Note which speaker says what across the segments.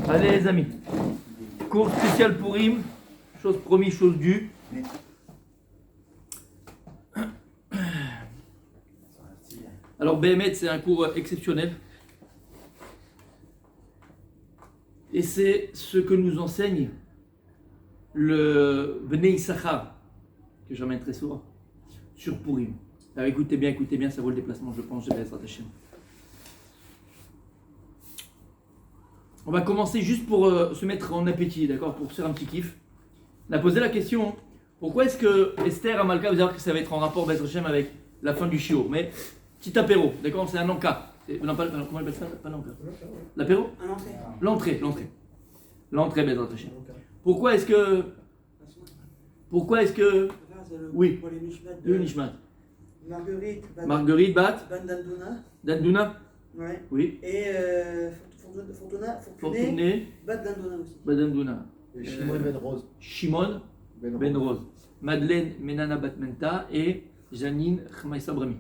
Speaker 1: Allez les amis, cours spécial pour Purim, chose promis, chose due. Alors Béhémet, c'est un cours exceptionnel. Et c'est ce que nous enseigne le Bnei Issachar, que j'emmène très souvent, sur Purim. Alors écoutez bien, ça vaut le déplacement, je pense, je vais être attaché. On va commencer juste pour se mettre en appétit, d'accord, pour se faire un petit kiff. On a posé la question, pourquoi est-ce que Esther Amalka, vous allez voir que ça va être en rapport Bez Hashem avec la fin du Shiur, mais petit apéro, d'accord, c'est un encas. Non, pas, comment on appelle ça? Pas l'encas. L'apéro? L'entrée. L'entrée Bez Hashem. Pourquoi est-ce que... Oui, le Nishmat. Marguerite Bat Danduna.
Speaker 2: Ouais.
Speaker 1: Oui.
Speaker 2: Et Fortuné Bat Danduna aussi.
Speaker 1: Shimon Ben Rose. Madeleine Menana Batmenta et Janine Khmaïsa Brami.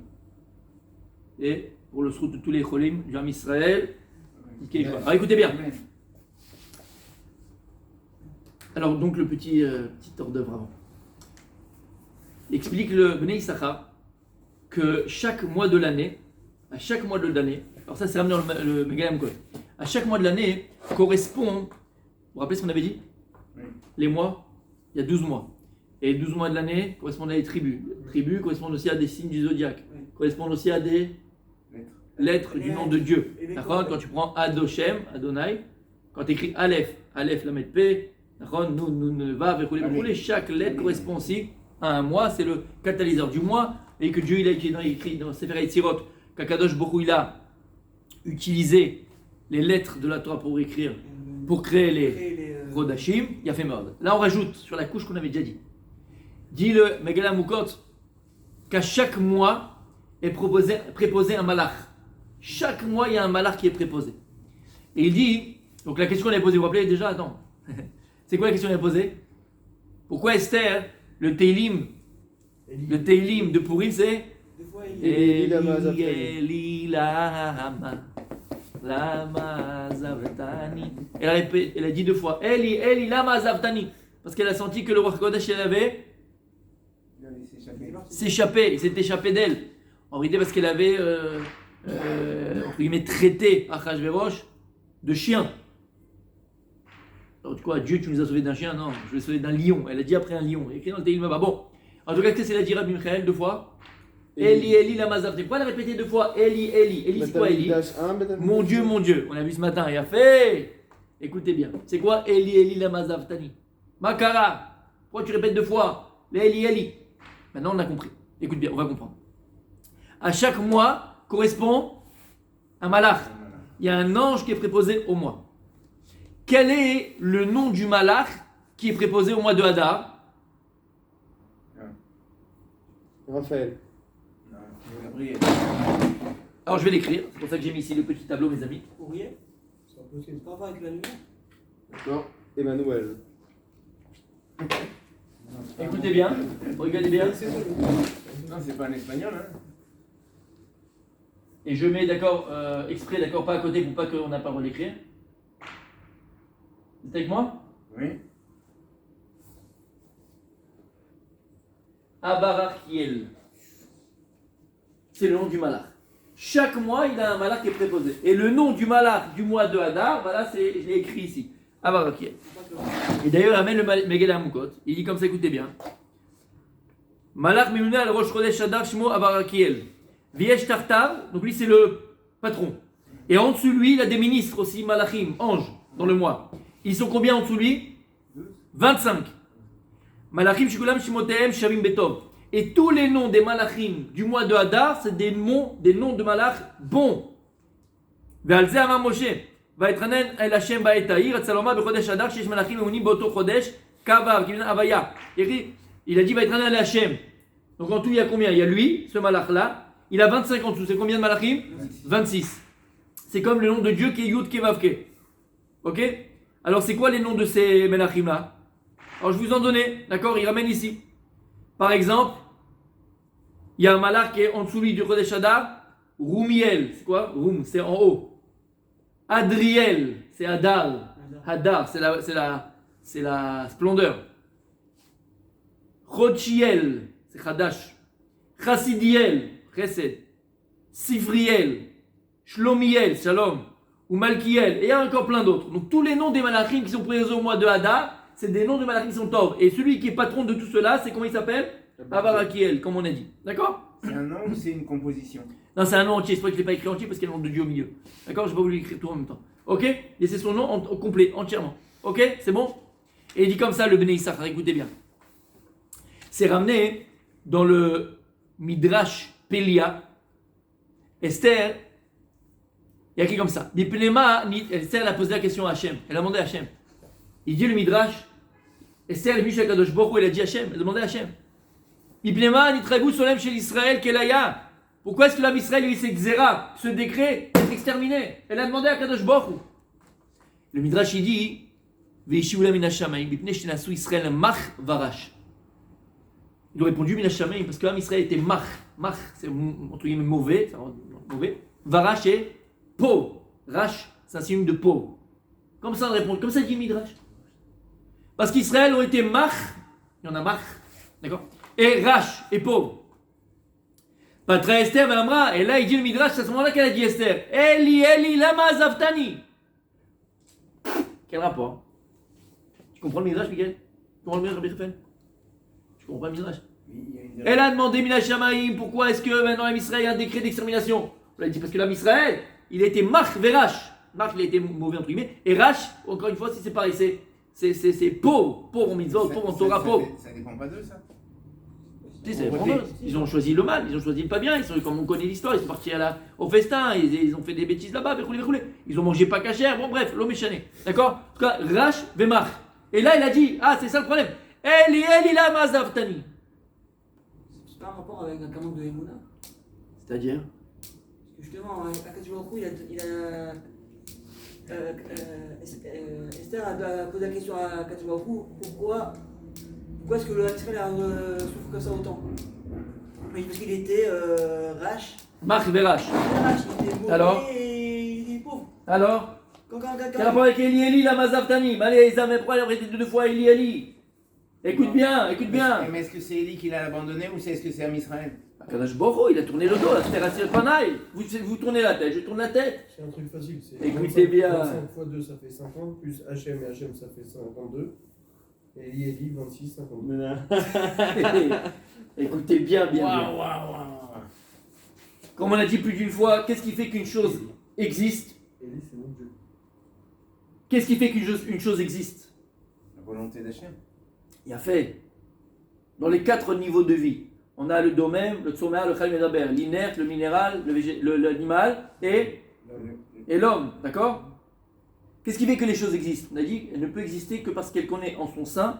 Speaker 1: Et pour le srout de tous les cholim du Ham Israël. Alors écoutez bien. Alors donc le petit hors d'œuvre avant. Explique le Bnei Issachar que chaque mois de l'année, alors ça c'est ramené dans le Megalam Kol, à chaque mois de l'année correspond, vous vous rappelez ce qu'on avait dit?
Speaker 3: Oui.
Speaker 1: Les mois, il y a 12 mois. Et les 12 mois de l'année correspondent à des tribus. Les tribus correspondent aussi à des signes du zodiaque, correspondent aussi à des lettres du nom de Dieu. D'accord? Quand tu prends Adoshem, Adonai, quand tu écris Aleph, Lamed P, Nun, Vav, et chaque lettre correspond aussi à un mois, c'est le catalyseur du mois, et que Dieu il a écrit dans Sefer Yetzirot qu'Akadosh Baruch Hu il a utilisé les lettres de la Torah pour écrire, pour créer les Rodashim, il a fait mordre. Là on rajoute sur la couche qu'on avait déjà dit. Dit le Megillah Mukot qu'à chaque mois est préposé un malach. Chaque mois il y a un malach qui est préposé. Et il dit, donc la question qu'on a posée, vous vous rappelez déjà, attends, c'est quoi la question qu'on a posée? Pourquoi Esther, le Teilim de Purim, c'est Eli lama zavtani. Elle a dit deux fois Eli lama zavtani, parce qu'elle a senti que le roi Kodesh avait s'échappé, il s'est échappé d'elle. En réalité parce qu'elle avait traité Achashverosh de chien. Alors, quoi, Dieu, tu nous as sauvés d'un chien? Non, je l'ai sauvé d'un lion. Elle a dit après un lion. Écrit dans le Tehillim. Bon, en tout cas, c'est la dit Rabbi Michael deux fois. Eli lama zavtani. Pourquoi elle a répété deux fois Eli, c'est quoi Eli? Mon Dieu. On a vu ce matin. Il a fait. Écoutez bien. C'est quoi Eli lama zavtani? Makara. Pourquoi tu répètes deux fois Eli? Maintenant, on a compris. Écoute bien, on va comprendre. À chaque mois correspond un malach. Il y a un ange qui est préposé au mois. Quel est le nom du malach qui est préposé au mois de Hadar?
Speaker 4: Raphaël.
Speaker 1: Alors je vais l'écrire, c'est pour ça que j'ai mis ici le petit tableau, mes amis.
Speaker 2: Courrier. C'est pas avec la lumière.
Speaker 4: D'accord. Emmanuel.
Speaker 1: Écoutez bien, regardez bien.
Speaker 3: Non, c'est pas un espagnol, hein.
Speaker 1: Et je mets d'accord, exprès, d'accord, pas à côté pour pas qu'on n'a pas le droit d'écrire. Vous êtes avec moi?
Speaker 3: Oui.
Speaker 1: Abarakiel. C'est le nom du malach. Chaque mois, il a un malach qui est préposé. Et le nom du malach du mois de Hadar, voilà, je l'ai écrit ici. Abarakiel. Et d'ailleurs, il amène le Megillah Mukot. Il dit comme ça, écoutez bien. Malach Memuna al Rosh Chodesh Hadar Shmo Abarakiel. Viesh Tartar, donc lui c'est le patron. Et en dessous de lui, il a des ministres aussi, malachim, anges, dans le mois. Ils sont combien en dessous de lui? 25. Malachim Shikulam Shimotehem Shavim Betov. Et tous les noms des malachim du mois de Hadar, c'est des noms de malach bons. Ve'alze Amar Moshe. Va'etranen el Hashem ba'etahir. Atzaloma bechodesh Hadar. Shesh malachim emunim boto chodesh. Kavav. Kivin Avaya. Il a dit Va'etranen el Hashem. Donc en tout, il y a combien? Il y a lui, ce malach là. Il a 25 en dessous. C'est combien de malachim? 26. C'est comme le nom de Dieu qui est Yud Kevavke. Ok? Alors c'est quoi les noms de ces malachim là? Alors je vous en donnais, d'accord? Il ramène ici. Par exemple, il y a un malach qui est en dessous du Chodesh Hadar. Roumiel, c'est quoi? Roum, c'est en haut. Adriel, c'est Adar. Hadar, c'est la splendeur. Rochiel, c'est Hadash. Chassidiel, Chesed. Sifriel, Shlomiel, Shalom. Ou Malkiel. Et il y a encore plein d'autres. Donc tous les noms des malachim qui sont présents au mois de Hadar, c'est des noms de malachim qui sont tov. Et celui qui est patron de tout cela, c'est comment il s'appelle? Avarakiel, comme on a dit. D'accord?
Speaker 3: C'est un nom ou c'est une composition?
Speaker 1: Non, c'est un nom entier. C'est pas que je ne l'ai pas écrit entier parce qu'il y a le nom de Dieu au milieu. D'accord? Je n'ai pas voulu l'écrire tout en même temps. Ok? Et c'est son nom au complet, entièrement. Ok? C'est bon? Et il dit comme ça le Bnei Issachar. Écoutez bien. C'est ramené dans le Midrash Pelia. Esther, il y a écrit comme ça. Esther elle a posé la question à Hachem. Elle a demandé à Hachem. Il dit le Midrash. Esther, le Mishak Kadosh Baruch Hu, elle a dit à Hachem. Elle a demandé à Hachem. Bipnema nitragou solem chez l'Israël kelaya. Pourquoi est-ce que l'âme Israël lui s'est xéra, ce décret est exterminé? Elle a demandé à Kadosh Baruch Hu. Le Midrash il dit Veishiula minashamaim bipne shenasu Israël mach varash. Il a répondu minashamaim parce que l'âme Israël était mach. Mach, c'est entre guillemets mauvais, mauvais. Varash est pauvre. Rash, c'est un signe de pauvre. Comme ça on répond, comme ça dit Midrash. Parce qu'Israël ont été mach, il y en a mach, d'accord? Et rash, et pauvre. Patra Esther Amra, et là il dit le Midrash, c'est à ce moment-là qu'elle a dit Esther. Eli, lama zaftani. Quel rapport? Tu comprends le Midrash, Miguel? Tu comprends le Midrash, Rabbi Raphaël? Tu comprends le Midrash? Elle a demandé Minash Shamaim, pourquoi est-ce que maintenant l'âme Israël a un décret d'extermination? On a dit parce que l'âme Israël, il a été mach verash. Mach, il a été mauvais entre guillemets. Et rash, encore une fois, c'est pareil, c'est pauvre en mitzvot, pauvre en Torah, pauvre.
Speaker 3: Ça dépend pas d'eux, ça?
Speaker 1: Ils ont choisi le mal, ils ont choisi le pas bien, comme on connaît l'histoire, ils sont partis au festin, ils ont fait des bêtises là-bas, ils ont mangé pas cachère, bon bref, l'homme est chané. D'accord? En tout cas, Rash Vemach. Et là il a dit, c'est ça le problème. Eli lama zaftani.
Speaker 2: C'est pas un rapport avec un canon de Emouna?
Speaker 1: C'est-à-dire?
Speaker 2: Parce que justement, Akadosh Baruch Hu, Esther a posé la question à Akadosh Baruch Hu, pourquoi est-ce que le Israël souffre comme ça autant? Parce qu'il était rache.
Speaker 1: Mach Verash.
Speaker 2: Il était mauvais.
Speaker 1: Alors?
Speaker 2: Et il est pauvre.
Speaker 1: Alors?
Speaker 2: Quand
Speaker 1: Quel rapport avec Eli lama zaftani? Allez, les amis, pourquoi il a répété deux fois Eli? Écoute bien.
Speaker 3: Mais est-ce que c'est Élie qui l'a abandonné ou est-ce que c'est Am Israël?
Speaker 1: Kadosh Baruch Hu, il a tourné le dos, la terre assise panaï. Vous tournez la tête, je tourne la tête.
Speaker 5: C'est un truc facile.
Speaker 1: Écoutez bien.
Speaker 5: 25 fois 2, ça fait 50, plus Hachem et Hachem, ça fait 52. Et Eli, 26, 52.
Speaker 1: Écoutez bien.
Speaker 3: Waouh.
Speaker 1: Comme on a dit plus d'une fois, qu'est-ce qui fait qu'une chose existe?
Speaker 5: Eli, c'est mon Dieu.
Speaker 1: Qu'est-ce qui fait qu'une chose existe?
Speaker 3: La volonté d'Hachem.
Speaker 1: Il a fait. Dans les 4 niveaux de vie, on a le domaine, le tsomar, le chal medaber, l'inerte, le minéral, l'animal et l'homme. D'accord? Qu'est-ce qui fait que les choses existent? On a dit qu'elle ne peut exister que parce qu'elle connaît en son sein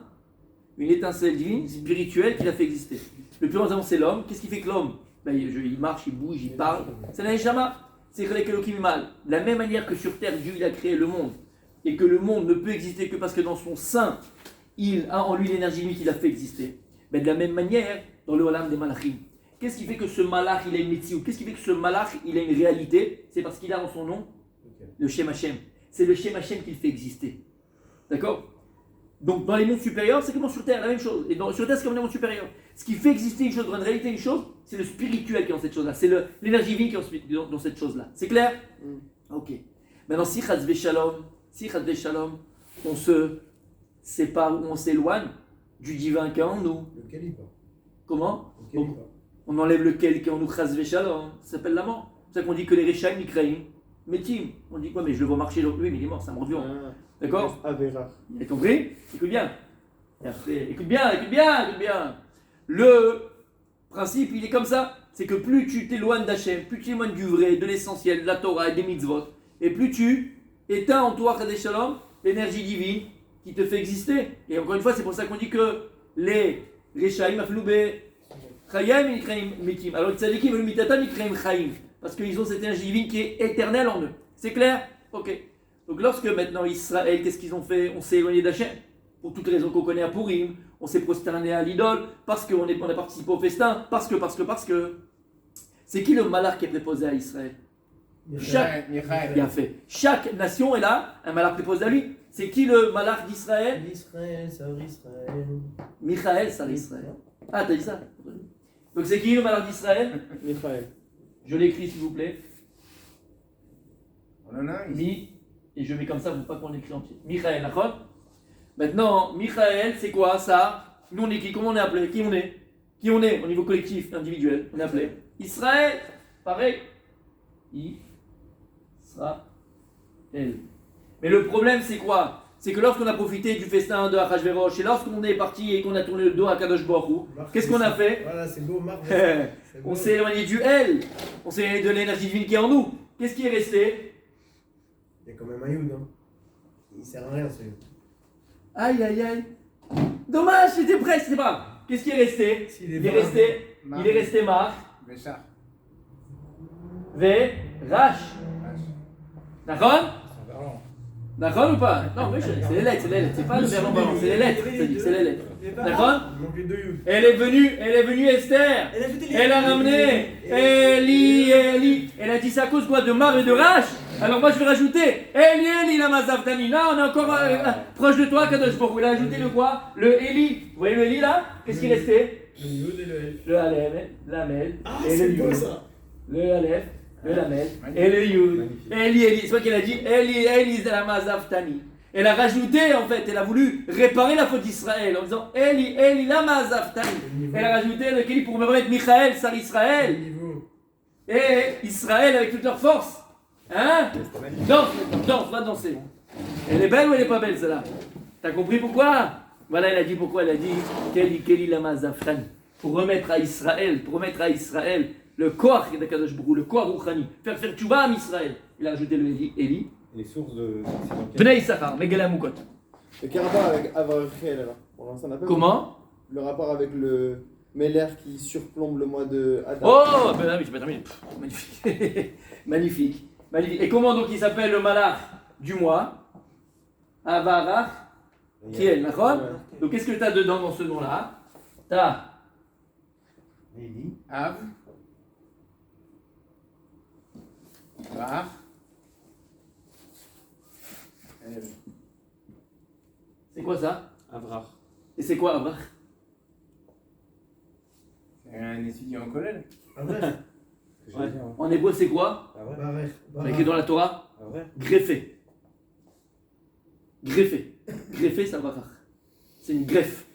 Speaker 1: une étincelle divine, spirituelle, qui l'a fait exister. Le plus important, c'est l'homme. Qu'est-ce qui fait que l'homme? Il marche, il bouge, il parle. C'est la Neshama. C'est Chalek mal. De la même manière que sur terre, Dieu il a créé le monde et que le monde ne peut exister que parce que dans son sein, il a en lui l'énergie divine qui l'a fait exister. Mais de la même manière, dans le Olam des Malachim, qu'est-ce qui fait que ce Malach il a une métier? Qu'est-ce qui fait que ce Malach il a une réalité? C'est parce qu'il a en son nom le Shem Hashem. C'est le Shem Hashem qui le fait exister. D'accord? Donc dans les mondes supérieurs, c'est comme sur terre, la même chose. Et sur terre, c'est comme dans les mondes supérieurs. Ce qui fait exister une chose, dans une réalité, une chose, c'est le spirituel qui est dans cette chose-là. C'est l'énergie divine qui est dans cette chose-là. C'est clair? Ok. Maintenant, si Chaz Shalom, on se sépare ou on s'éloigne du divin qui est en nous.
Speaker 5: Le Kalipa.
Speaker 1: Comment?
Speaker 5: Le Kalipa.
Speaker 1: On enlève lequel qui est en nous, Chaz Shalom. Ça s'appelle la mort. C'est ça qu'on dit que les Rechaim, ils créent. Metim. On dit quoi? Mais je le vois marcher, lui, mais il est mort, c'est un mort vivant. D'accord?
Speaker 4: Avera.
Speaker 1: Vous avez compris? Écoute bien. Écoute bien. Le principe, il est comme ça. C'est que plus tu t'éloignes d'Hachem, plus tu t'éloignes du vrai, de l'essentiel, de la Torah et des mitzvot, et plus tu éteins en toi, Chadei Shalom, l'énergie divine qui te fait exister. Et encore une fois, c'est pour ça qu'on dit que les Rechaim afloubé Chayim et Kraim Metim. Alors les tzadikim et le mitatam ils Kraim Chayim. Parce qu'ils ont cette énergie divine qui est éternelle en eux. C'est clair? Ok. Donc lorsque maintenant Israël, qu'est-ce qu'ils ont fait? On s'est éloigné d'Hachem. Pour toutes les raisons qu'on connaît à Purim. On s'est prosterné à l'idole. Parce qu'on a participé au festin. Parce que. C'est qui le malach qui est préposé à Israël? Chaque,
Speaker 3: Michael.
Speaker 1: bien fait. Chaque nation, elle a un malach préposé à lui. C'est qui le malach d'Israël?
Speaker 5: L'Israël, ça Israël.
Speaker 1: Michael, ça Israël. Ah, t'as dit ça? Donc c'est qui le malach d'Israël?
Speaker 4: Michael.
Speaker 1: Je l'écris s'il vous plaît.
Speaker 3: On en a ici.
Speaker 1: Mi, et je mets comme ça pour pas qu'on l'écrit entier. Michael, d'accord? Maintenant, Michael, c'est quoi ça? Nous on est qui? Comment on est appelé? Qui on est? Qui on est au niveau collectif, individuel? On est appelé Israël. Pareil. Israël. Mais le problème c'est quoi? C'est que lorsqu'on a profité du festin de Achashverosh et lorsqu'on est parti et qu'on a tourné le dos à Kadosh Baruch Hu, qu'est-ce qu'on a fait?
Speaker 5: Voilà, c'est beau, Marc.
Speaker 1: On s'est éloigné du L, on s'est éloigné de l'énergie divine qui est en nous. Qu'est-ce qui est resté?
Speaker 5: Il y a quand même un Youd, hein. Il sert à rien, ce Youd.
Speaker 1: Aïe aïe aïe. Dommage, c'était presque, c'est pas grave. Qu'est-ce qui est resté? Il est resté Mar,
Speaker 3: Béchar.
Speaker 1: V, Rach. D'accord? D'accord ou pas? Non, mais c'est les lettres, c'est pas le verbe en ballon, c'est les lettres, c'est les lettres. D'accord?
Speaker 5: Il manque les deux Youd.
Speaker 1: Elle est venue Esther.
Speaker 2: Elle a ajouté les-
Speaker 1: Elle a ramené Eli. Elle a dit ça à cause quoi? De Mar et de Rach. Alors moi je vais rajouter Eli la Mazavtani. Là on est encore proche de toi, Kadosh Baruch Hu. Elle a ajouté le quoi? Le Eli. Vous voyez le Eli là? Qu'est-ce qui restait?
Speaker 5: Le Youd et le L.
Speaker 1: Le Aleph, l'Amel
Speaker 5: Ah,
Speaker 1: et le
Speaker 5: c'est beau
Speaker 1: Yud.
Speaker 5: ça.
Speaker 1: Le Aleph, le Lamel et le Yud. Eli. C'est toi qu'elle a dit Eli la Mazavtani. Elle a rajouté en fait, elle a voulu réparer la faute d'Israël en disant Eli la Mazavtani. Elle a rajouté le Keli pour me remettre Michael, Sar Israël.
Speaker 5: Niveau.
Speaker 1: Et Israël avec toute leur force. Hein? Danse, va danser. Elle est belle ou elle est pas belle celle-là? T'as compris pourquoi? Voilà, elle a dit pourquoi. Elle a dit Keli lama zaftani. Pour remettre à Israël le corps de Kadosh Baruch Hu, le corps Rouchani. Faire tchouva à Israël. Il a ajouté le Eli.
Speaker 4: Et les sources de.
Speaker 1: Bnei Issachar, Megala Mukot.
Speaker 4: Et quel rapport avec Avarchel alors? On lance un appel.
Speaker 1: Comment?
Speaker 4: Le rapport avec le Meller qui surplombe le mois de Adar.
Speaker 1: Oh, ben là, mais j'ai pas terminé. Magnifique. Magnifique. Et comment donc il s'appelle le malach du mois? Avarach Kiel, d'accord? Donc qu'est-ce que tu as dedans dans ce nom-là? Tu as
Speaker 3: Av. Var.
Speaker 1: c'est quoi ça?
Speaker 4: Avrach.
Speaker 1: Et c'est quoi Avrach?
Speaker 3: C'est un étudiant en collège.
Speaker 5: Ah ouais.
Speaker 4: Ouais.
Speaker 1: En hébreu c'est quoi?
Speaker 5: Barrère.
Speaker 1: Écrit dans la Torah? Greffé. Greffé c'est Avrach. C'est une greffe.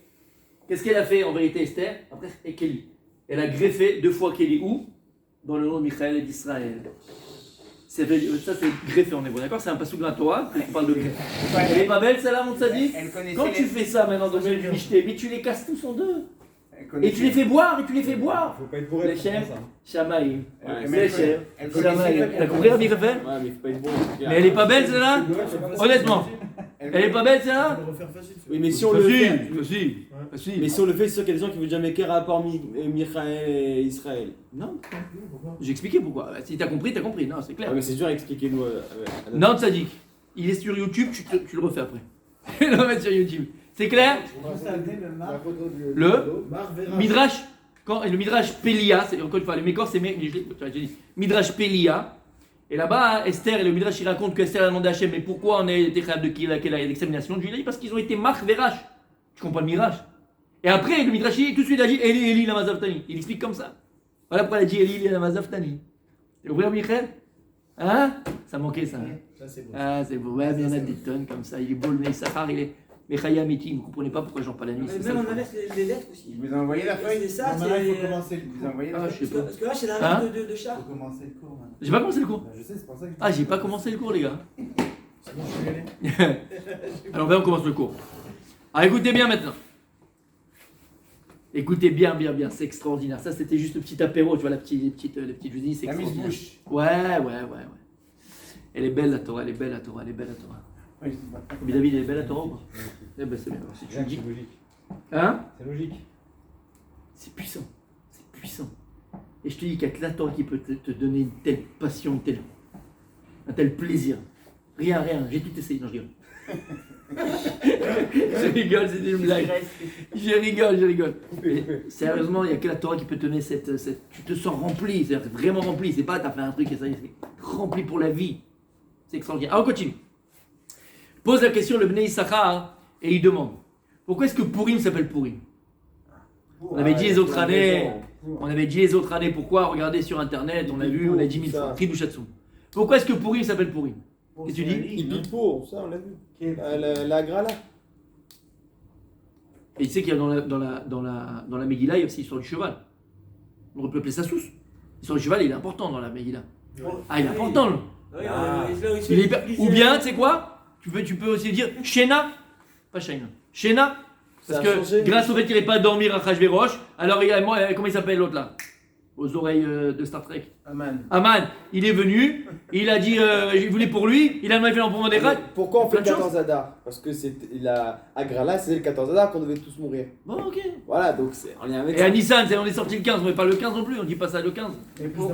Speaker 1: Qu'est-ce qu'elle a fait en vérité Esther? Après et Kéli. Elle a greffé 2 fois Kéli où? Dans le nom de Michael et d'Israël. Ça c'est greffé en hébreu, d'accord? C'est un passage de la Torah qui parle de greffe. Elle est pas belle celle-là mon tzaddik?
Speaker 3: Elle connaissait
Speaker 1: Quand tu fais ça maintenant dans le Michté, mais tu les casses tous en deux.
Speaker 3: Elle
Speaker 1: Et
Speaker 3: connaissait-
Speaker 1: tu les fais boire,
Speaker 4: Faut pas être bourré.
Speaker 1: Les chefs, Shamaïm.
Speaker 3: Elle-
Speaker 1: C'est cher.
Speaker 3: elle connaissait-
Speaker 1: Shamaïm. T'as compris Rabbi Raphaël?
Speaker 4: Ouais, mais il faut pas être bourré.
Speaker 1: Mais elle est pas belle celle-là? Honnêtement. Elle est pas belle
Speaker 5: On
Speaker 1: celle-là?
Speaker 5: peut le refaire facile.
Speaker 4: Oui, mais si on le fait.
Speaker 1: Facile.
Speaker 4: Mais si on le fait, c'est sûr qu'il y a des gens qui veulent jamais quel rapport Michael et Israël.
Speaker 1: Non, j'ai expliqué pourquoi. Si t'as compris, t'as compris. Non, c'est
Speaker 4: Ah,
Speaker 1: clair.
Speaker 4: mais c'est dur à expliquer nous.
Speaker 1: Non, Tzadik. Il est sur YouTube, tu le refais après. Il le mettre sur YouTube. C'est clair? Le
Speaker 5: Marc Verra.
Speaker 1: Midrash, le Midrash Pélia, c'est encore une fois, les mécors, c'est Midrash Pélia. Et là-bas, Esther et le Midrash, il raconte que Esther a demandé à Hachem, mais pourquoi on a été capable de qu'il y a l'extermination de Julie? Parce qu'ils ont été Marc Verach. Tu comprends le Midrash? Et après, le Midrash, tout de suite, il a dit Eli la Mazavtani. Il explique comme ça. Voilà pourquoi il a dit Eli la Mazavtani. Tu comprends, Michael? Hein? Ça manquait ça. Hein?
Speaker 5: Ça, c'est beau.
Speaker 1: Ah, c'est beau. Ouais, mais il y en a des tonnes comme ça. Il est beau le Neissachar, il est. Mais Chaya Meti, vous ne comprenez pas pourquoi j'en parle la nuit. c'est ça,
Speaker 2: Même
Speaker 1: le
Speaker 2: on
Speaker 1: problème.
Speaker 2: inverse les lettres aussi.
Speaker 3: Je vous ai envoyé la
Speaker 2: C'est
Speaker 3: feuille.
Speaker 2: ça,
Speaker 6: Maintenant, il faut
Speaker 2: c'est.
Speaker 6: commencer le
Speaker 3: Je vous ai
Speaker 6: cours.
Speaker 3: envoyé la
Speaker 1: Ah, je
Speaker 3: feuille.
Speaker 1: sais pas.
Speaker 2: Parce que là, c'est la
Speaker 1: Hein
Speaker 2: règle de
Speaker 6: Il
Speaker 2: chat.
Speaker 6: faut commencer le cours maintenant.
Speaker 1: J'ai pas commencé le cours.
Speaker 6: Bah, je sais, c'est pour ça que je
Speaker 1: Ah, j'ai pas commencé le cours, les gars.
Speaker 5: C'est bon, je suis allé.
Speaker 1: Alors, on commence le cours. Ah, écoutez bien maintenant. Écoutez bien, c'est extraordinaire. Ça, c'était juste le petit apéro, tu vois, les petites je vous dis, c'est
Speaker 3: La mise
Speaker 1: extraordinaire.
Speaker 3: bouche.
Speaker 1: Ouais. Elle est belle la Torah, elle est belle la Torah.
Speaker 3: Oui, c'est pas-
Speaker 1: Mais David, elle est belle la Torah ou pas? Eh ben, c'est bien. Si tu le dis.
Speaker 6: C'est logique.
Speaker 1: Hein?
Speaker 6: C'est logique.
Speaker 1: C'est puissant. Et je te dis qu'il y a que la Torah qui peut te donner une telle passion, un tel plaisir. Rien, j'ai tout essayé. Non, je rigole. Je rigole, c'est une blague. Je rigole. Mais sérieusement, il n'y a que la Torah qui peut te donner cette. Tu te sens rempli, c'est vraiment rempli. C'est pas t'as fait un truc et ça y est, c'est rempli pour la vie. C'est extraordinaire. Alors on continue. Pose la question le Bnei Issachar et il demande pourquoi est-ce que Purim s'appelle Purim? On avait dit les autres années. Pourquoi? Regardez sur internet, on a vu, on a dit mille fois. Kidushatsu. Pourquoi est-ce que Purim s'appelle Purim? Qu'est-ce que tu dis?
Speaker 4: Il pique pour, ça on l'a vu. La Grala.
Speaker 1: Et tu sais qu'il y a dans la Megillah, il y a aussi l'histoire du cheval. On peut appeler ça sous. L'histoire du cheval, il est important dans la Megillah. Ah, il est important. Là. Ou bien, tu sais quoi? Tu peux aussi dire Shena, pas Shena. Shena, parce que grâce au fait qu'il n'ait pas dormi à Achashverosh, alors comment il s'appelle l'autre là? Aux oreilles de Star Trek. Aman, il est venu, il a dit, je voulais pour lui, il a fait l'empourement des rats.
Speaker 4: Pourquoi on fait le 14 Adar? Parce que à Grala, c'est le 14 Adar qu'on devait tous mourir.
Speaker 1: Bon, ok.
Speaker 4: Voilà, donc c'est en lien avec
Speaker 1: Et à Nissan, on est sorti le 15, on ne met pas le 15 non plus, on dit pas ça le 15.
Speaker 3: Mais pour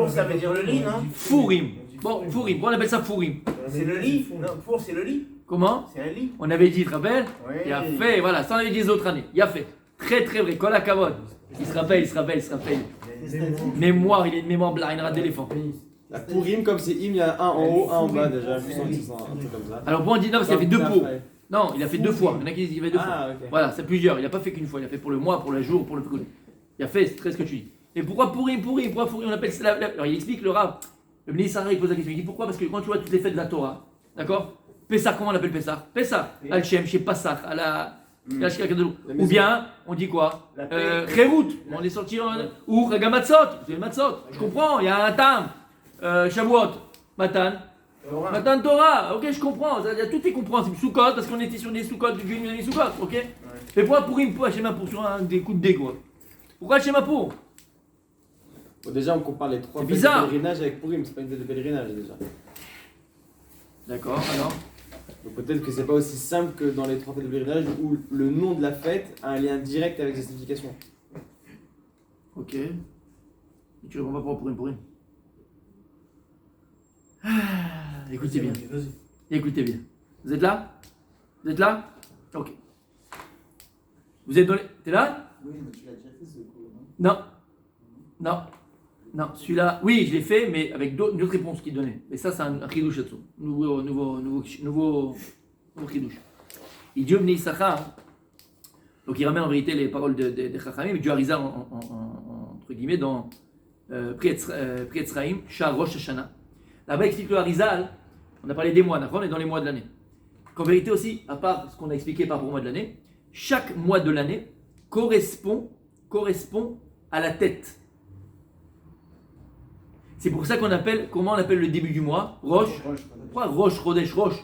Speaker 3: ça veut dire le lit, non?
Speaker 1: Fourim. Bon, Fourim, on appelle ça Fourim.
Speaker 3: C'est le lit? Non, pour c'est le lit.
Speaker 1: Comment?
Speaker 3: C'est un lit.
Speaker 1: On avait dit, tu te rappelles?
Speaker 3: Oui.
Speaker 1: Il a fait, voilà, ça on avait dit les autres années. Il a fait. Très très vrai, Kol HaKavod. Il se rappelle. Mémoire, il a une mémoire blind d'éléphant.
Speaker 4: La Purim, comme c'est Im, il y a un en haut, un en bas déjà. Je sens que c'est un truc comme ça.
Speaker 1: Alors pourquoi on dit non parce qu'il a fait deux pots? Non, il a fait deux fois. Il y en a qui disent qu'il a fait deux fois.
Speaker 4: Ah, ok.
Speaker 1: Voilà, c'est plusieurs. Il n'a pas fait qu'une fois. Il a fait pour le mois, pour le jour, pour le truc. Il a fait, c'est très ce que tu dis. Et pourquoi Purim? Pourquoi Purim? On appelle ça Alors il explique le Rav. Le Bnei Issachar, il pose la question. Il dit pourquoi? Parce que quand tu vois toutes les fêtes de la Torah, d'accord? Pessah, comment on appelle Pessah? Pessah, Al-Shem, chez Passach, à la. Ou bien, on dit quoi? Kherout, on est sorti ou Ragamatzot, c'est le Matzot. Je comprends, il y a un Tam, Shavuot, Matan. Matan Torah, ok, je comprends. Tout est compréhensible. Soukot, parce qu'on était sur des Soukot, du Dieu des Soukot, ok? Mais pourquoi Purim, pourquoi Shema pour sur des coups de dé, quoi? Pourquoi Shema pour?
Speaker 4: Bon, déjà, on compare les trois
Speaker 1: C'est
Speaker 4: fêtes
Speaker 1: bizarre.
Speaker 4: de pèlerinage avec Purim, c'est pas une fête de pèlerinage déjà.
Speaker 1: D'accord, alors?
Speaker 4: Donc peut-être que c'est pas aussi simple que dans les trois fêtes de pèlerinage où le nom de la fête a un lien direct avec sa signification.
Speaker 1: Ok. Et tu réponds pas pour Purim. Écoutez bien. Écoutez bien. Vous êtes là? Vous êtes là? Ok. Vous êtes dans les... T'es là?
Speaker 2: Oui, mais tu l'as déjà fait ce coup,
Speaker 1: Non. Non, celui-là, oui, je l'ai fait, mais avec une autre réponse qu'il donnait. Mais ça, c'est un chidouche là-dessous. Nouveau chidouche. Il dit au Bnei Issachar, donc il ramène en vérité les paroles de Chachamim, mais du Harizal entre guillemets dans Pri Etzraim, Shah Rosh Hashanah. Là-bas, il explique le Harizal, on a parlé des mois, on est dans les mois de l'année. Qu'en vérité aussi, à part ce qu'on a expliqué par rapport au mois de l'année, chaque mois de l'année correspond à la tête. C'est pour ça comment on appelle le début du mois? Rosh. Pourquoi Rosh, Chodesh, Rosh?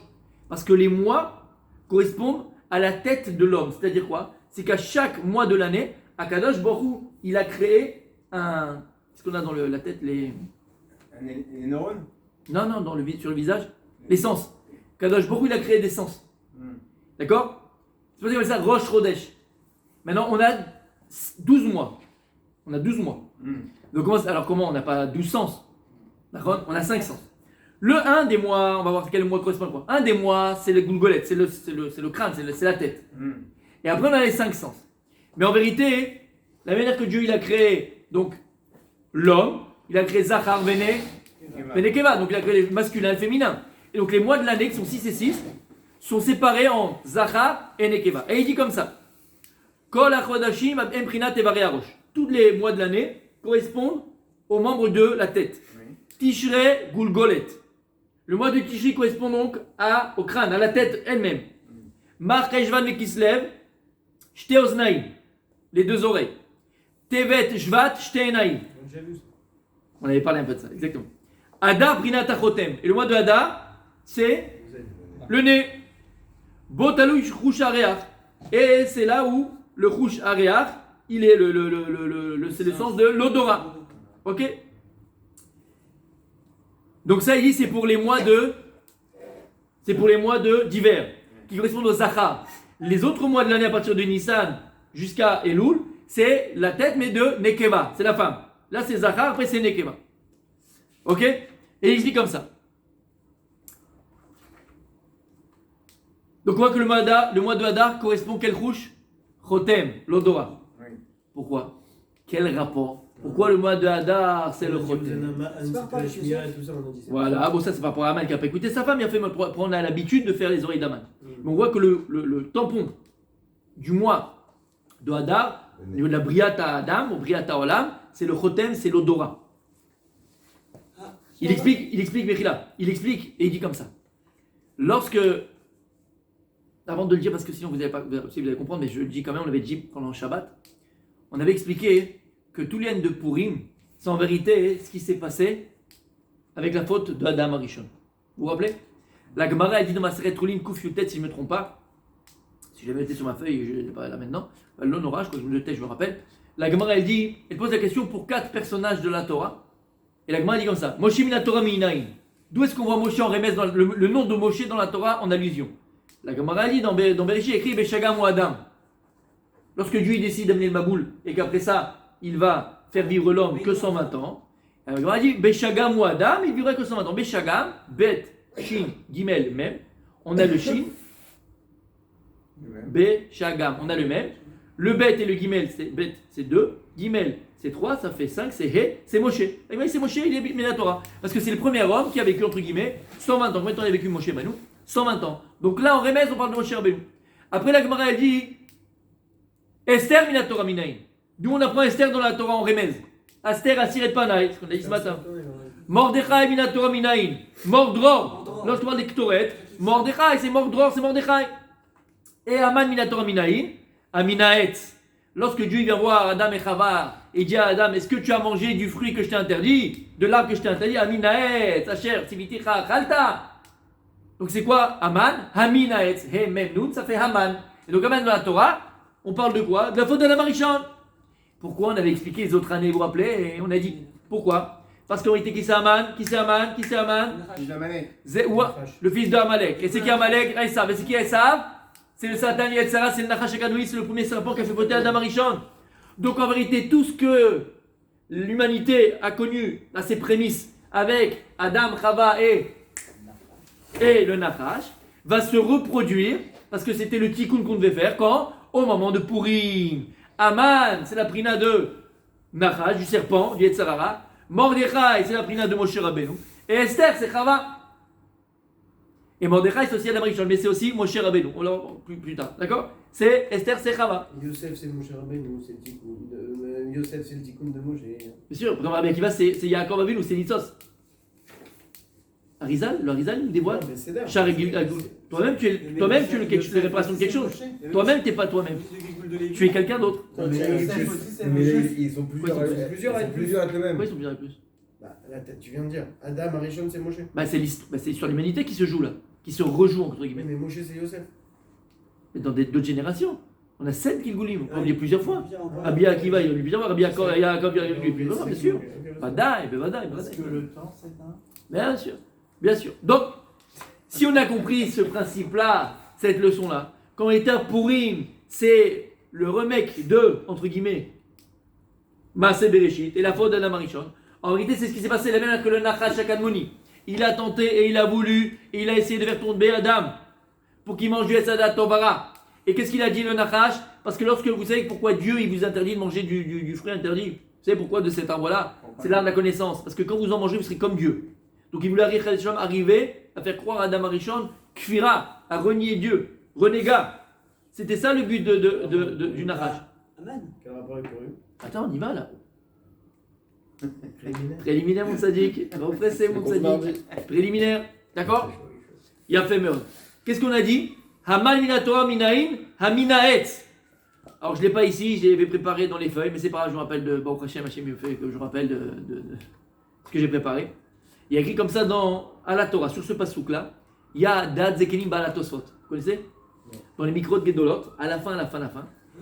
Speaker 1: Parce que les mois correspondent à la tête de l'homme. C'est-à-dire quoi? C'est qu'à chaque mois de l'année, Akadosh Baruch Hu, il a créé un... Qu'est-ce qu'on a dans la tête? Les
Speaker 3: neurones?
Speaker 1: Non, sur le visage. Les sens. Akadosh Baruch Hu, il a créé des sens. D'accord? C'est pour ça qu'on appelle ça Rosh, Chodesh. Maintenant, on a 12 mois. Donc comment on n'a pas 12 sens? D'accord? On a 5 sens. Le 1 des mois, on va voir quel mois correspond à quoi. Un des mois, c'est le Gulgolet, c'est le crâne, c'est la tête. Et après, on a les 5 sens. Mais en vérité, la manière que Dieu il a créé donc l'homme, il a créé Zachar, Vene, Keva. Donc il a créé les masculins et les féminins. Et donc les mois de l'année, qui sont 6 et 6, sont séparés en Zachar et Nekeva. Et il dit comme ça. Kol HaChodashim ad Emprinat Tevarei HaRosh. Tous les mois de l'année correspondent aux membres de la tête. Tishrei Gulgolet. Le mois de Tishri correspond donc au crâne, à la tête elle-même. Mar Cheshvan Vekislev, Shte Oznaim, les deux oreilles. Tevet Shvat, Shte Enaim. On avait parlé un peu de ça, exactement. Adar Prinat Achotem. Et le mois de Adar, c'est le nez. Botalou Chouch Areach. Et c'est là où le Chouch Areach, il est c'est le sens de l'odorat. Ok? Donc ça, il dit, c'est pour les mois d'hiver, qui correspondent au Zachar. Les autres mois de l'année à partir de Nissan jusqu'à Elul, c'est la tête, mais de Nekeva, c'est la femme. Là, c'est Zachar, après c'est Nekeva. Ok? Et il dit comme ça. Donc on voit que le mois de Hadar correspond quelle couche? Chotem, l'odorat.
Speaker 3: Oui.
Speaker 1: Pourquoi? Quel rapport? Pourquoi le mois de Hadar c'est le Chotem?
Speaker 2: C'est pas pareil, je sais.
Speaker 5: et tout ça, on a dit ça.
Speaker 1: Voilà, bon ça c'est pas pour Aman qui a pas écouté sa femme, il a fait prendre l'habitude de faire les oreilles d'Aman. Mais on voit que le tampon du mois de Hadar, au niveau de la Briata Adam, ou Briata Olam, c'est le Chotem, c'est l'odorat.
Speaker 2: Ah,
Speaker 1: Il explique, Mechila, il explique et il dit comme ça. Lorsque, avant de le dire parce que sinon vous allez comprendre, mais je le dis quand même, on l'avait dit pendant le Shabbat, on avait expliqué que tout l'ien de Purim, c'est en vérité ce qui s'est passé avec la faute de Adam Arishon. Vous vous rappelez? La Gemara a dit dans ma Maseret Trulin Kuf Yutet, si je ne me trompe pas, si j'avais été sur ma feuille, je ne l'ai pas là maintenant, l'honorage, quand je me rappelle, la Gemara elle dit, elle pose la question pour 4 personnages de la Torah, et la Gemara dit comme ça, Moshe min Torah mi'inayin. D'où est-ce qu'on voit Moshe en remèze dans le nom de Moshe dans la Torah en allusion? La Gemara dit dans Bereshit écrit Beshagam ou Adam. Lorsque Dieu il décide d'amener le Maboul et qu'après ça il va faire vivre l'homme que 120 ans, la Gemara dit Beshagam ou Adam, il vivrait que 120 ans. Beshagam, Bet, Shin, Gimel, même. On a le Shin, Beshagam, on a le même. Le Bet et le Gimel, Bet c'est 2, Gimel c'est 3, ça fait 5, c'est He, c'est Moshe. C'est Moshe, il est Minatora. Parce que c'est le premier homme qui a vécu, entre guillemets, 120 ans. Combien de temps il a vécu Moshe Benou? 120 ans. Donc là, en remèze, on parle de Moshe Rabbeinu. Après, la Gemara, elle dit Esther Minatora Minaïn. D'où on apprend Esther dans la Torah en remèze. Esther Asiret Panaï, ce qu'on a dit ce matin. Mordechai Minatora Minaïn. Mordror. Lorsqu'on parle des Ktoret, Mordechai, c'est Mordror, c'est Mordechai. Et Aman Minatora Minaïn. Aminaetz. Lorsque Dieu vient voir Adam et Chava et dit à Adam, est-ce que tu as mangé du fruit que je t'ai interdit, de l'arbre que je t'ai interdit? Aminaetz, Asher, Tziviticha, Chalta. Donc c'est quoi Aman? Aminaetz, He, Mem, Nun, ça fait Haman. Et donc Aman dans la Torah, on parle de quoi? De la faute de la Marichon. Pourquoi? On avait expliqué les autres années, vous vous rappelez, et on a dit pourquoi? Parce qu'en réalité, qui c'est Aman? Qui c'est Aman? Qui c'est Aman?
Speaker 3: Fils d'Amalek.
Speaker 1: Le fils de Amalek. Et c'est qui Amalek? Esav. Et c'est qui Esav? C'est le Satan Yetzara, c'est le Nachash HaGadol, c'est le premier serpent qui a fait voter Adam Arishon. Donc en vérité, tout ce que l'humanité a connu à ses prémices avec Adam, Chava et le Nachash va se reproduire parce que c'était le tikkun qu'on devait faire quand? Au moment de Purim. Aman, c'est la prina de Nachash, du serpent, du Yetzarara. Mordechai, c'est la prina de Moshe Rabbeinu. Et Esther, c'est Chava. Et Mordechai, c'est aussi Adam Rishon, mais c'est aussi Moshe Rabbeinu. On l'a plus tard, d'accord? C'est Esther, c'est Chava.
Speaker 5: Yosef, c'est Moshe Rabbeinu, c'est le tikkun. Yosef, c'est le tikkun de Moshe.
Speaker 1: Bien sûr, comme Rabbi Akiva, c'est Yaakov Avinu, c'est Nitzos. Arizal, le Arizal nous dévoile. Toi-même, tu es la réparation de quelque chose. Toi-même, tu n'es pas toi-même. Tu es quelqu'un d'autre.
Speaker 5: Mais ils sont plusieurs avec
Speaker 2: plusieurs avec
Speaker 5: le même.
Speaker 1: Pourquoi ils sont plusieurs avec plus?
Speaker 5: Bah, là, tu viens de dire, Adam, Arishon, c'est Moshe.
Speaker 1: C'est l'histoire de l'humanité qui se joue là, qui se rejoue entre guillemets.
Speaker 5: Mais Moshe, c'est Yosef.
Speaker 1: Et dans d'autres générations, on a 7 Gilgulim, on l'a vu plusieurs fois. Rabbi Akiva, il a vu plusieurs fois. Rabbi Yaakov, il a vu plusieurs fois, bien sûr. Badaï.
Speaker 6: Parce que le temps, c'est un.
Speaker 1: Bien sûr, bien sûr. Donc, si on a compris ce principe-là, cette leçon-là, quand est à Purim, c'est le remake de, entre guillemets, Maaseh Bereshit et la faute d'Adam Arishon. En réalité, c'est ce qui s'est passé la même chose que le Nachash HaKadmoni. Il a tenté et il a voulu, et il a essayé de faire tomber Adam pour qu'il mange du Etzadat Tovara. Et qu'est-ce qu'il a dit le Nachash? Parce que lorsque vous savez pourquoi Dieu il vous interdit de manger du fruit interdit, vous savez pourquoi de cet arbre-là? C'est l'arbre de la connaissance. Parce que quand vous en mangez, vous serez comme Dieu. Donc il voulait arriver à faire croire à Adam Arishon, Kfira, à renier Dieu, renégat. C'était ça le but du Nachash.
Speaker 2: Aman.
Speaker 5: Quel rapport avec Purim?
Speaker 1: Attends, on y va là.
Speaker 5: Préliminaire.
Speaker 1: Préliminaire, mon sadique. Repressé, mon sadique. Préliminaire. D'accord? Il a fait meurtre. Qu'est-ce qu'on a dit? Haman minatora minaïn, haminaetz. Alors je ne l'ai pas ici, je l'avais préparé dans les feuilles, mais c'est pas grave, je me rappelle de Baruch Hashem, Hashem me fait que je me rappelle de ce que j'ai préparé. Il y a écrit comme ça à la Torah, sur ce pasouk-là, il y a Dad Zekenim Balatosfot. Vous connaissez? Dans les micros de Gedolot, à la fin,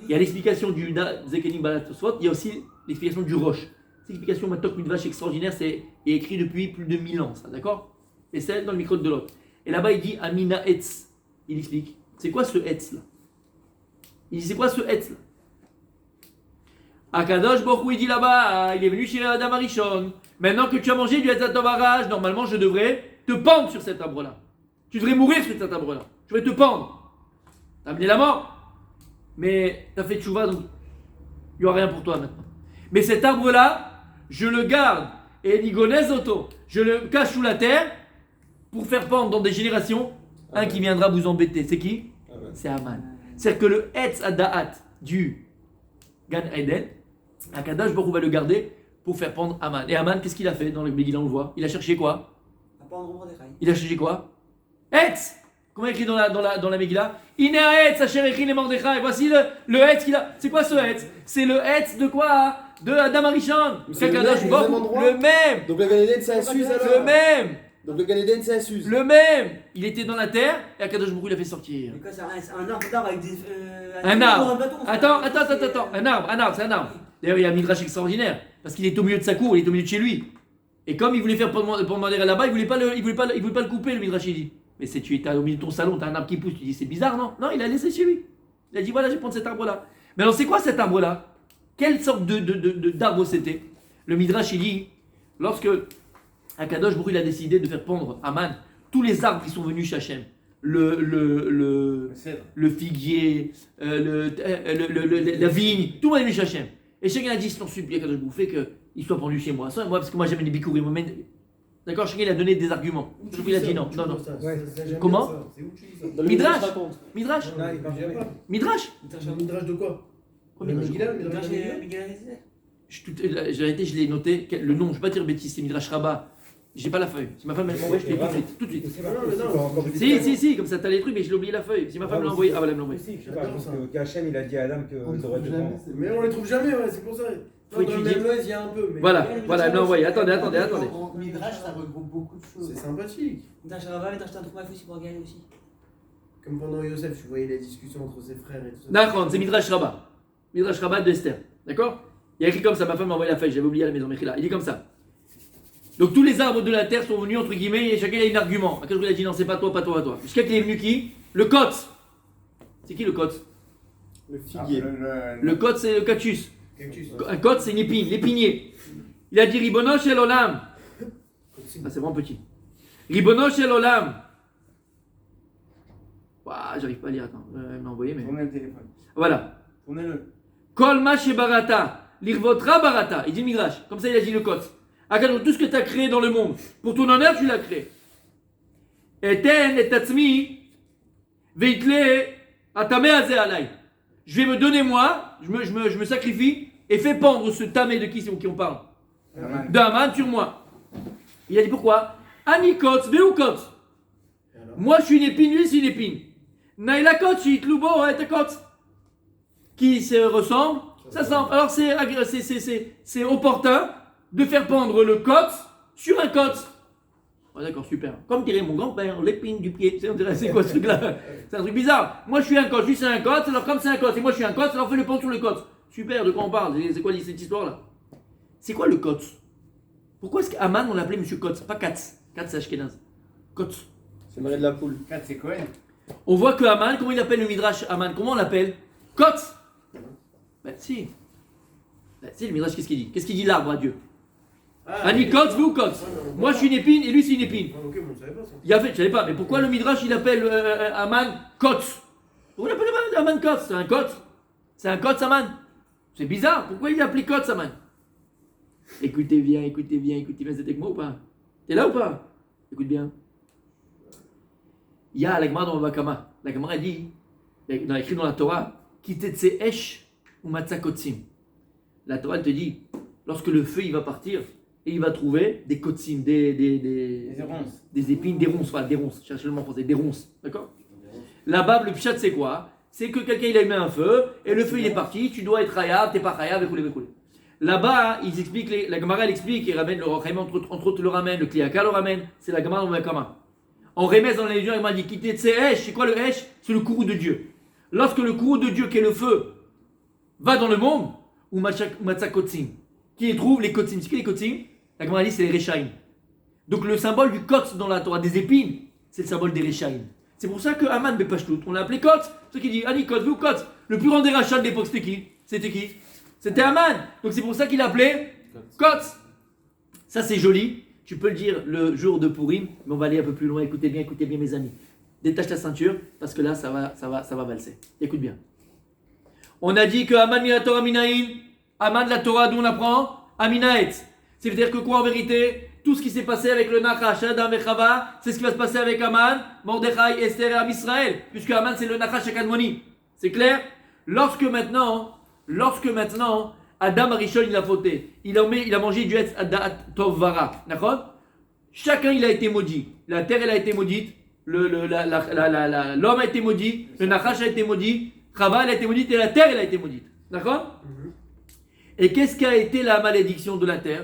Speaker 1: il y a l'explication du Dad Zekenim Balatosfot, il y a aussi l'explication du Rosh. Cette explication Matok Midvash extraordinaire, c'est écrit depuis plus de 1000 ans, ça, d'accord? Et c'est dans le micro de l'autre. Et là-bas, il dit Amina Etz. Il explique. C'est quoi ce Etz là? Il dit c'est quoi ce Etz là? Akadosh Baruch Hu, il dit là-bas, il est venu chez Adam Arishon. Maintenant que tu as mangé du Etzat Tovaraj, normalement je devrais te pendre sur cet arbre-là. Tu devrais mourir sur cet arbre-là. Je vais te pendre. T'as amené la mort. Mais t'as fait tchouva, donc il n'y aura rien pour toi maintenant. Mais cet arbre-là, je le garde. Et Nigonez Auto, je le cache sous la terre pour faire pendre dans des générations un qui viendra vous embêter. C'est qui? C'est Aman. C'est-à-dire que le Etz Adaat du Gan Eden, Akadosh Baruch Hu va le garder pour faire pendre Aman. Et Aman, qu'est-ce qu'il a fait dans le Megillah? On le voit. Il a cherché quoi? Il a cherché quoi? Etz. Comment il écrit dans la Megillah? Ine Etz, Asher Echin et Mordechai. Voici le Etz qu'il a. C'est quoi ce Etz? C'est le Etz de quoi? De Adam Arishon.
Speaker 4: C'est
Speaker 1: Qu'Akadosh Baruch Hu, le même.
Speaker 4: Donc le Gan Eden, c'est à Suse alors.
Speaker 1: Le même.
Speaker 4: Donc le Gan Eden, c'est à Suse.
Speaker 1: Le même. Il était dans la terre et Akadosh Baruch Hu l'a fait sortir.
Speaker 2: Mais quoi, c'est un arbre d'arbre avec des.
Speaker 1: Un arbre.
Speaker 2: bâton,
Speaker 1: Attends. Un arbre, c'est un arbre. D'ailleurs, il y a un midrash extraordinaire parce qu'il est au milieu de sa cour, il est au milieu de chez lui. Et comme il voulait faire pour demander là-bas, il voulait pas le couper, le midrash il dit. Mais tu es au milieu de ton salon, t'as un arbre qui pousse, tu dis c'est bizarre, non? Non, il a laissé chez lui. Il a dit voilà, je vais prendre cet arbre-là. Mais alors c'est quoi cet arbre-là? Quelle sorte d'arbre c'était? Le midrash il dit lorsque Akadosh Baruch Hu il a décidé de faire pendre Aman, tous les arbres qui sont venus chez Hachem, le figuier, la vigne, tout le monde est venu chez Hachem. Et chacun a dit, sinon supplie Akadosh Baruch Hu qu'il soit pendu chez moi. Soit moi, parce que moi j'aime les bikourim. D'accord, chacun il a donné des arguments. Il a dit non. Comment?
Speaker 5: C'est où tu dis ça?
Speaker 1: Midrash.
Speaker 5: Non, il parle jamais.
Speaker 1: Midrash.
Speaker 5: Le midrash de quoi?
Speaker 1: Quoi,
Speaker 5: Le
Speaker 1: Midrash?
Speaker 5: Megillah, le midrash de Megillah.
Speaker 1: Je l'ai noté, le nom, je ne vais pas dire bêtise, c'est Midrash Rabbah. J'ai pas la feuille. Si ma femme elle m'envoie, je l'ai tout de suite. Si, comme ça t'as les trucs, mais je l'ai oublié la feuille. Si ma femme l'a envoyé, elle me l'a envoyé.
Speaker 7: Je sais pas, je pense que Hachem il a dit à Adam qu'il aurait dû prendre.
Speaker 5: Mais on les trouve jamais, ouais, c'est pour ça.
Speaker 1: Faut
Speaker 5: Dans le
Speaker 1: étudier.
Speaker 5: même Loïs, il y a un peu. Mais
Speaker 1: Voilà, elle me l'a envoyé. Attendez.
Speaker 6: En Midrash, ça regroupe beaucoup de choses.
Speaker 5: C'est sympathique.
Speaker 2: Midrash Rabbah, Midrash Tantouma, il faut aussi pour gagner aussi.
Speaker 5: Comme pendant Yosef, tu voyais les discussions entre ses frères et tout ça.
Speaker 1: D'accord, c'est Midrash Rabbah. Midrash Rabbah de Esther. D'accord? Il y a écrit comme ça, ma femme m'a envoyé la feuille, j'avais oublié à la maison, Mechila. Il dit comme ça. Donc tous les arbres de la terre sont venus, entre guillemets, et chacun a un argument. À quel jour il a dit non, c'est pas toi, pas toi, pas toi. Jusqu'à qu'il est venu qui? Le Kotz. C'est qui le Kotz?
Speaker 4: Le figuier.
Speaker 1: Le Kotz, c'est le cactus.
Speaker 5: Cactus.
Speaker 1: Un Kotz, c'est une épine, l'épinier. Il a dit Ribono shel olam. Ah, c'est vraiment petit. Ribono shel olam. Ouah, j'arrive pas à lire, attends. Elle m'a envoyé, mais.
Speaker 3: Tournez le téléphone.
Speaker 1: Voilà.
Speaker 3: Tournez-le.
Speaker 1: Kol ma shebarata. Lirvotra barata. Il dit Midrash. Comme ça, il a dit le Kotz. Akadosh, tout ce que tu as créé dans le monde, pour ton honneur, tu l'as créé. Eten et tatzmi, veitle atame azeh alay. Je vais me donner moi, je me sacrifie et fais pendre ce tamé de qui on parle. D'Aman sur moi. Il a dit pourquoi? Ani kotz, veu kotz. Moi je suis une épine, lui c'est une épine. Naila kotz, itlubo et kotz. Qui se ressemble, ça semble. Alors c'est opportun de faire pendre le kotz sur un kotz. Oh, d'accord, super. Comme dirait mon grand-père, l'épine du pied. C'est quoi ce truc-là? C'est un truc bizarre. Moi je suis un kotz, lui c'est un kotz, alors comme c'est un kotz et moi je suis un kotz, alors fais le pendre sur le kotz. Super, de quoi on parle? C'est quoi cette histoire-là? C'est quoi le kotz? Pourquoi est-ce qu'Aman on l'appelait Monsieur Kotz? Pas Katz. Katz c'est Ashkenaz. Kotz.
Speaker 4: C'est Marie de la poule.
Speaker 3: 4 c'est Cohen.
Speaker 1: On voit que Aman, comment il appelle le Midrash Aman? Comment on l'appelle? Kotz. Ben si. Ben si, le Midrash qu'est-ce qu'il dit? Qu'est-ce qu'il dit l'arbre à Dieu? Ani Kotz, vous Kotz. Moi je suis une épine et lui c'est une épine.
Speaker 5: Ah, ok, mais on savait pas ça.
Speaker 1: Il a fait, je savais pas, mais pourquoi le Midrash il appelle Aman Kotz? Pourquoi il appelle Aman Kotz? C'est un Kotz. C'est un Kotz Aman. C'est bizarre, pourquoi il a appelé Kotz Aman? Écoutez bien, c'est avec moi ou pas? T'es là ou pas? Écoute bien. Il y a la Gemara dans Bakama. La Gemara dit, écrit dans la Torah, Kitetse Esh ou Matzakotsim. La Torah elle te dit, lorsque le feu il va partir, et il va trouver des kotsim, des
Speaker 3: ronces.
Speaker 1: Des épines, des ronces, voilà, des ronces, cherchez le mot en français, des ronces, d'accord? Là-bas, le pshat c'est quoi? C'est que quelqu'un il a mis un feu, et le feu il est parti, tu dois être hayab, t'es pas hayab, écoulé. Là-bas, ils expliquent, la Gemara elle explique, et ramène, entre autres le ramène, le Kliaka le ramène, c'est la Gemara dans le Makama. En Rémez dans la Légion, il m'a dit, quitter Tsehesh, c'est quoi le Hesh? C'est le courroux de Dieu. Lorsque le courroux de Dieu, qui est le feu, va dans le monde, ou Matzakotsim, qui trouve les kotsim? C'est qui les kotsim? La Gemara dit c'est les Rechaim. Donc le symbole du kotz dans la Torah des épines, c'est le symbole des Rechaim. C'est pour ça que Aman Bepashtout, on l'a appelé kotz. Ce qui dit Ani kotz, vous kotz. Le plus grand des rachats de l'époque, c'était qui? C'était Aman. Donc c'est pour ça qu'il appelait kotz. Ça c'est joli. Tu peux le dire le jour de Purim, mais on va aller un peu plus loin. Écoutez bien mes amis. détache ta ceinture, parce que là, ça va valser. Écoute bien. On a dit que Aman mina Torah minaïn, Aman de la Torah, d'où on apprend Aminaet. C'est-à-dire que quoi en vérité? Tout ce qui s'est passé avec le Nachash, Adam et Chava, c'est ce qui va se passer avec Aman, Mordechai, Esther et Am Israël, puisque Aman c'est le Nachash et Kadmoni. C'est clair? Lorsque maintenant, Adam Arishon il a fauté, il a mangé du Etz Adat Tov Vara, d'accord? Chacun il a été maudit. La terre elle a été maudite, l'homme a été maudit, le Nachash a été maudit, Chava elle a été maudite et la terre elle a été maudite, d'accord? Et qu'est-ce qu'a été la malédiction de la terre?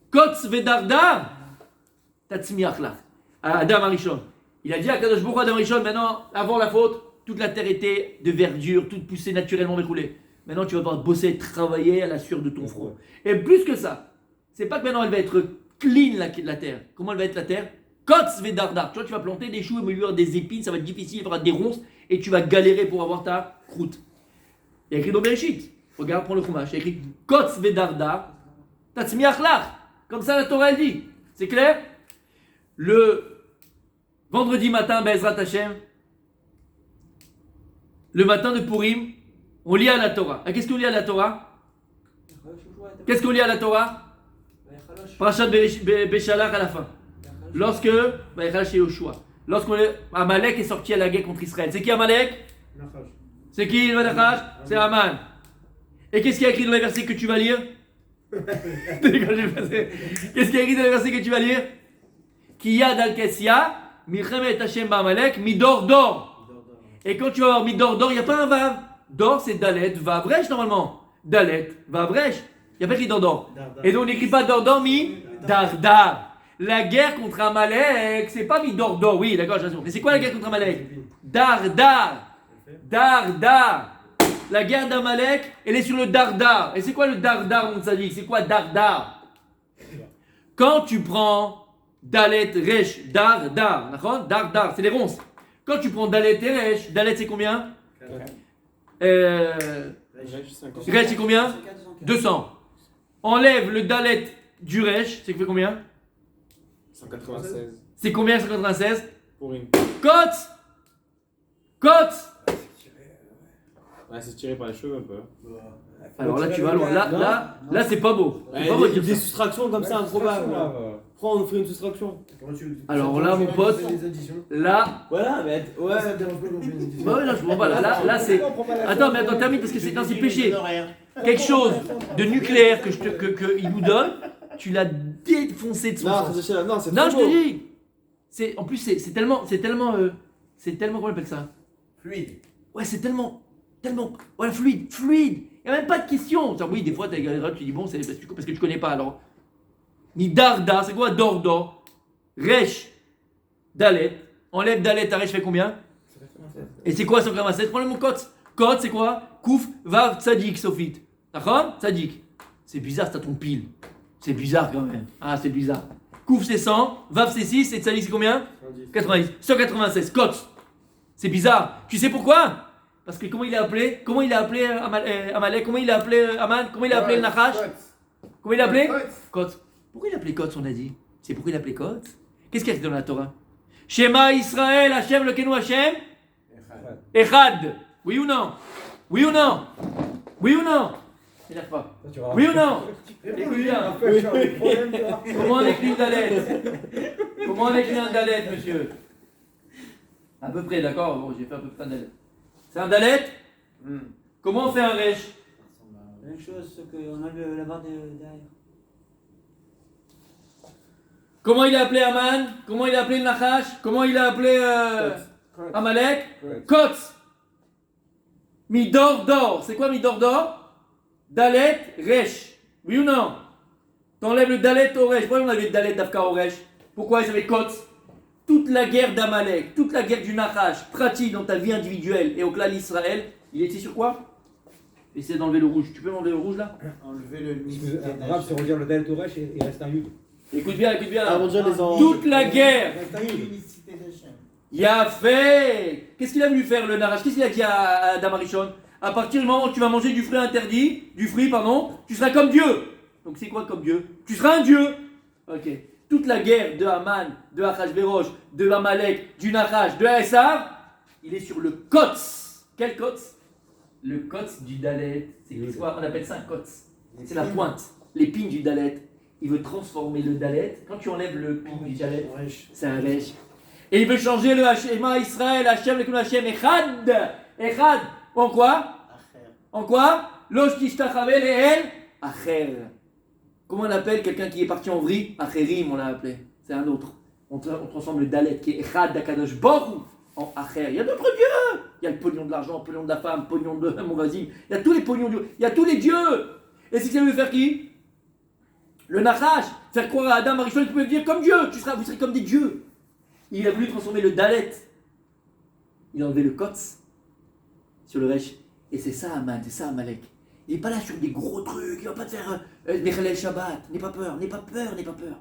Speaker 1: Kotz Vedardar Tatzmiach Lach. Adam Arishon. Il a dit à Kadosh Baruch Hu, Adam Arishon, maintenant, avant la faute, toute la terre était de verdure, toute poussée naturellement déroulée. Maintenant, tu vas devoir bosser, travailler à la sueur de ton front. Et plus que ça, c'est pas que maintenant elle va être clean la terre. Comment elle va être la terre? Kotz Vedardar. Tu vois, tu vas planter des choux et me des épines, ça va être difficile, il y aura des ronces et tu vas galérer pour avoir ta croûte. Il y a écrit dans Bereshit. Regarde, prends le chumash. Il y a écrit Kotz Vedardar Tatzmiach Lach. Comme ça, la Torah elle dit. C'est clair? Le vendredi matin, Be'ezrat Hashem, le matin de Purim, on lit à la Torah. Et qu'est-ce qu'on lit à la Torah? Qu'est-ce qu'on lit à la Torah? Parashat Beshalach à la fin. Lorsque lorsque Amalek est sorti à la guerre contre Israël. C'est qui Amalek? C'est qui le Nachash? C'est Aman. Et qu'est-ce qu'il y a écrit dans les versets que tu vas lire? Qu'est-ce qu'il y a écrit dans les versets que tu vas lire? Kiyad al-Kessia, Milchemet Hashem Ba'amalek, Midor Dor. Et quand tu vas voir Midor Dor, il n'y a pas un Vav. Dor c'est Dalet, Vav Resh normalement. Dalet, Vav Resh. Il n'y a pas écrit Dor Dor. Et donc on n'écrit pas Dor Dor, mi Dardar. La guerre contre Amalek, c'est pas Midor Dor. Oui, d'accord, j'ai raison. Mais c'est quoi la guerre contre Amalek? Dardar. Dardar. La guerre d'Amalek, elle est sur le Dardar. Et c'est quoi le Dardar, mon tzaddik? C'est quoi Dardar? Quand tu prends Dalet, Resh, Dardar, Dardar, c'est les ronces. Quand tu prends Dalet et Resh, Dalet c'est combien? Resh c'est combien? 200. Enlève le Dalet du Resh, c'est fait combien?
Speaker 4: 196.
Speaker 1: C'est combien 196?
Speaker 4: Pour une.
Speaker 1: Kotz! Kotz!
Speaker 4: Ouais, c'est tiré par les cheveux un peu.
Speaker 1: Alors là, tu vas loin. Là, c'est pas beau. C'est pas beau de dire
Speaker 4: Des
Speaker 1: ça.
Speaker 4: soustractions comme ça, improbables. Prends, on ferait une soustraction.
Speaker 1: Alors là, mon pote, là.
Speaker 4: Voilà, mais ouais.
Speaker 5: Ça me dérange pas quand je fais des additions.
Speaker 1: Bah ouais, là, je comprends pas. Là, c'est. Attends, mais attends, termine parce que c'est péché. Quelque chose de nucléaire que il nous donne, tu l'as défoncé de son
Speaker 4: Non,
Speaker 1: sens.
Speaker 4: c'est
Speaker 1: Non,
Speaker 4: trop
Speaker 1: je
Speaker 4: beau.
Speaker 1: te dis. En plus, c'est tellement, comment on appelle ça?
Speaker 3: Fluide.
Speaker 1: Ouais, c'est tellement, ouais, fluide. Il n'y a même pas de question. Genre, oui, des fois, tu dis, bon, c'est parce que tu connais pas. Alors, ni Darda, c'est quoi Dordor? Resh, Dalet. Enlève Dalet, ta Resh fait combien? Et c'est quoi 187? Prends le mot Kotz. Kotz, c'est quoi? Kouf, Vav, Tzadik, Sofit. D'accord? Tzadik. C'est bizarre, t'as ton pile. C'est bizarre quand même. Ah, c'est bizarre. Kouf, c'est 100. Vav, c'est 6. Et Tzadik, c'est combien? 90. 196. Kotz. C'est bizarre. Tu sais pourquoi? Parce que comment il a appelé Amalek? Comment il a appelé Aman? Comment il a appelé le Nachash? Comment il a appelé? Kotz. Pourquoi il a appelé Kotz, on a dit? C'est pourquoi il a appelé Kotz? Qu'est-ce qu'il y a dans la Torah? Shema Israël, Hashem, Lokenu Hashem? Echad. Oui ou non? Oui ou non? Oui ou non? N'énerve pas. Oui ou non? Écoute bien. Comment on écrit un Dalet? Comment on écrit un Dalet, monsieur? À peu près, d'accord? Bon, j'ai fait à peu près un Dalet. C'est un Dalet? Comment on fait un Resh?
Speaker 2: La même chose, sauf qu'on a la barre derrière.
Speaker 1: Comment il a appelé Aman? Comment il a appelé le Nachash? Comment il a appelé Amalek? Kotz. Midor Dor. C'est quoi Midor Dor? Dalet, Resh. Oui ou non? T'enlèves le Dalet au Resh. Pourquoi on avait le Dalet d'Afka au Resh? Pourquoi ils avaient Kotz? Toute la guerre d'Amalek, toute la guerre du Nachash, pratique dans ta vie individuelle et au clan d'Israël, il était sur quoi? Essaye d'enlever le rouge. Tu peux m'enlever le rouge là?
Speaker 6: Enlever le
Speaker 7: Arabe, c'est redire le Del Toresh et il reste un Yud.
Speaker 1: Écoute bien.
Speaker 4: Arrondir les oranges.
Speaker 1: Toute la guerre.
Speaker 6: l'unicité d'Hachem.
Speaker 1: Il a fait. Qu'est-ce qu'il a voulu faire le Nachash? Qu'est-ce qu'il a dit à Adam Arishon? À partir du moment où tu vas manger du fruit interdit, tu seras comme Dieu. Donc c'est quoi comme Dieu? Tu seras un Dieu. Ok. toute la guerre de Haman, de Achashverosh, de Amalek, du Nachash, de Esav, il est sur le Kotz. Quel Kotz? Le Kotz du Dalet. C'est quoi? On appelle ça un Kotz. C'est la pointe, l'épine du Dalet. Il veut transformer le Dalet. Quand tu enlèves le pin du Dalet, c'est un Resh. Et il veut changer le Hashema Israël, Hashem, le Hashem, Echad. Echad. En quoi? En quoi? Losh tishtachave lehel acher. Comment on appelle quelqu'un qui est parti en vrille? Acherim, on l'a appelé. C'est un autre. On transforme le Dalet qui est Echad d'Akadosh Baruch en acher. Il y a d'autres dieux. Il y a le pognon de l'argent, le pognon de la femme, le pognon de mon voisin. Il y a tous les pognons du... Il y a tous les dieux. Et c'est ce qu'il veut faire qui? Le Nachash. Faire croire à Adam, Arishon, tu peux dire comme Dieu. Vous serez comme des dieux. Il a voulu transformer le Dalet. Il a enlevé le Kotz sur le Resh. Et c'est ça Haman, c'est ça Amalek. Il n'est pas là sur des gros trucs, il ne va pas te faire Mechalel Shabbat. N'aie pas peur, n'aie pas peur, n'aie pas peur.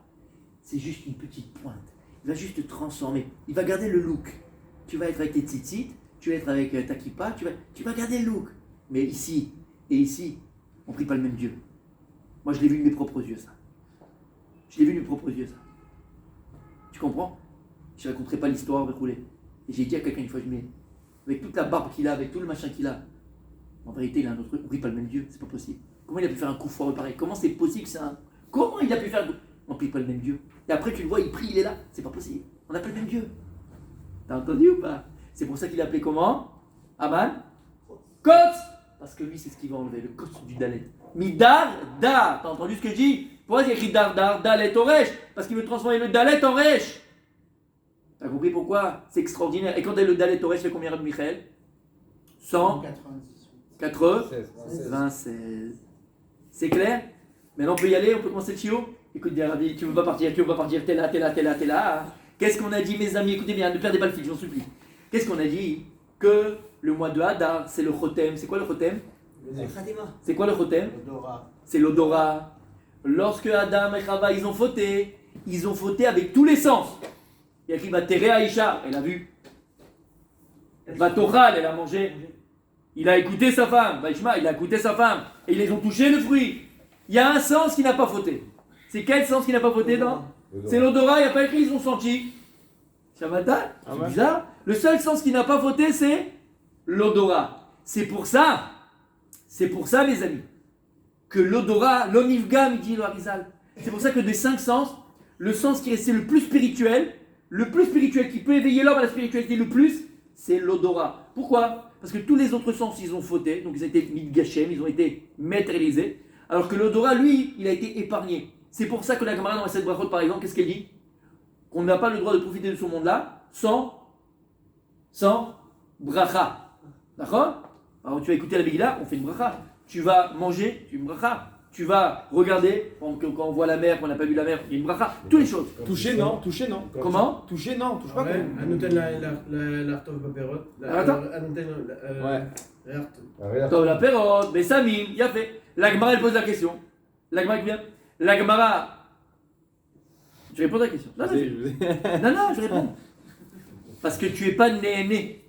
Speaker 1: C'est juste une petite pointe. Il va juste te transformer. Il va garder le look. Tu vas être avec tes tzitzit, tu vas être avec ta kippa, tu vas garder le look. Mais ici et ici, on ne prie pas le même Dieu. Moi je l'ai vu de mes propres yeux ça. Je l'ai vu de mes propres yeux ça. Tu comprends? Je ne raconterai pas l'histoire, et j'ai dit à quelqu'un une fois, je mets, avec toute la barbe qu'il a, avec tout le machin qu'il a, en vérité il a un autre truc, on ne prie pas le même Dieu, c'est pas possible. Comment il a pu faire un coup foireux pareil? Comment c'est possible Comment il a pu faire un coup? On ne prie pas le même Dieu. Et après tu le vois, il prie, il est là, c'est pas possible. On n'a pas le même Dieu. T'as entendu ou pas? C'est pour ça qu'il a appelé comment? Haman? Kotz. Parce que lui c'est ce qu'il va enlever, le Kotz du Dalet. Midar, Dar. T'as entendu ce que je dis? Pourquoi il y a écrit Dar, Dar, Dalet au Resh? Parce qu'il veut transformer le Dalet en Resh. T'as compris pourquoi? C'est extraordinaire. Et quand le Dalet au Resh, fait combien de Michael? 196. C'est clair? Maintenant on peut y aller, on peut commencer le chiot? Écoute bien, Rabbi, tu veux pas partir, t'es là. Qu'est-ce qu'on a dit, mes amis? Écoutez bien, ne perdez pas le fil, je vous en supplie. Qu'est-ce qu'on a dit? Que le mois de Hadar, c'est le Chotem. C'est quoi le Chotem? C'est quoi le Chotem? C'est l'odorat. Lorsque Adam et Chava, ils ont fauté avec tous les sens. Il y a écrit Vatere Aïcha, elle a vu. Vatochal, elle a mangé. Il a écouté sa femme. Vaishma, il a écouté sa femme. Et ils les ont touché le fruit. Il y a un sens qui n'a pas fauté. C'est quel sens qui n'a pas fauté dans? C'est l'odorat, il n'y a pas écrit, ils ont senti. Shabbatat, c'est bizarre. Le seul sens qui n'a pas fauté, c'est l'odorat. C'est pour ça, les amis, que l'odorat, l'onivgam, dit le Harizal. C'est pour ça que des 5 sens, le sens qui est resté le plus spirituel qui peut éveiller l'homme à la spiritualité le plus, c'est l'odorat. Pourquoi? Parce que tous les autres sens, ils ont fauté, donc ils ont été mis de gachem, ils ont été matérialisés, alors que l'odorat, lui, il a été épargné. C'est pour ça que la Gemara dans la 7 brachot, par exemple, qu'est-ce qu'elle dit? Qu'on n'a pas le droit de profiter de ce monde-là sans bracha. D'accord? Alors tu vas écouter la Megillah, on fait une bracha. Tu vas manger, tu fais une bracha. Tu vas regarder, quand on voit la mer, qu'on n'a pas vu la mer, il y a une bracha. Toutes les choses.
Speaker 4: Toucher, non.
Speaker 1: Comment?
Speaker 4: Toucher, non. Touche pas.
Speaker 5: Anoten l'artov baperot.
Speaker 1: Dans la période, mais Samim, il a fait. La Gemara, elle pose la question. La Gemara. Je réponds à la question. Non, je réponds. Parce que tu n'es pas né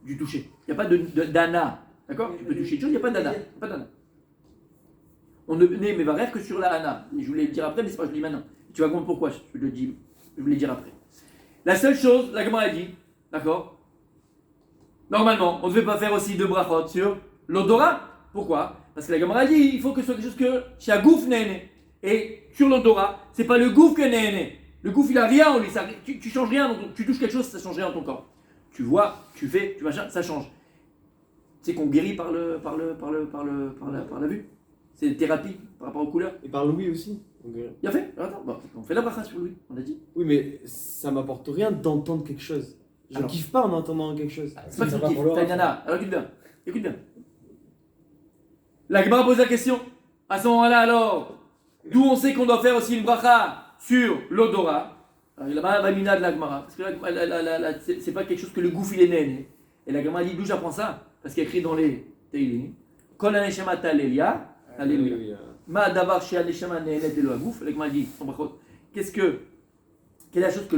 Speaker 1: du toucher. Il n'y a pas d'ana. D'accord? Tu peux toucher une chose, il n'y a pas d'ana. On ne naît mais va que sur la ana. Je voulais le dire après, mais c'est pas, je le dis maintenant. Tu vas comprendre pourquoi je le dis. Je voulais le dire après. La seule chose, la Gemara a dit, d'accord? Normalement, on ne devait pas faire aussi de brachot sur l'odorat. Pourquoi? Parce que la Gemara a dit, il faut que ce soit quelque chose que chez un gouffre né. Et sur l'odorat, c'est pas le gouffre qui est né. Le gouffre, il a rien en lui. Tu changes rien, tu touches quelque chose, ça change rien dans ton corps. Tu vois, tu fais, tu machin, ça change. Tu sais qu'on guérit par la vue. C'est une thérapie par rapport aux couleurs.
Speaker 4: Et par l'ouïe aussi.
Speaker 1: Il a fait. Attends, bon, on fait la bracha sur l'ouïe, on a dit.
Speaker 4: Oui, mais ça m'apporte rien d'entendre quelque chose. Je kiffe pas en entendant quelque chose.
Speaker 1: C'est pas que tu kiffes, t'as une nana. Alors écoute bien. La Gemara pose la question. À ce moment-là, alors, d'où on sait qu'on doit faire aussi une bracha sur l'odorat. La Vamina de la Gemara. Parce que là, c'est pas quelque chose que le gouffre il est né. Et la Gemara dit d'où j'apprends ça? Parce qu'il y a écrit dans les Teilim. Kol haneshama talelia. Alléluia. Ma davar chez haneshama ne'enet elo agouf. La Gemara dit, quelle est la chose que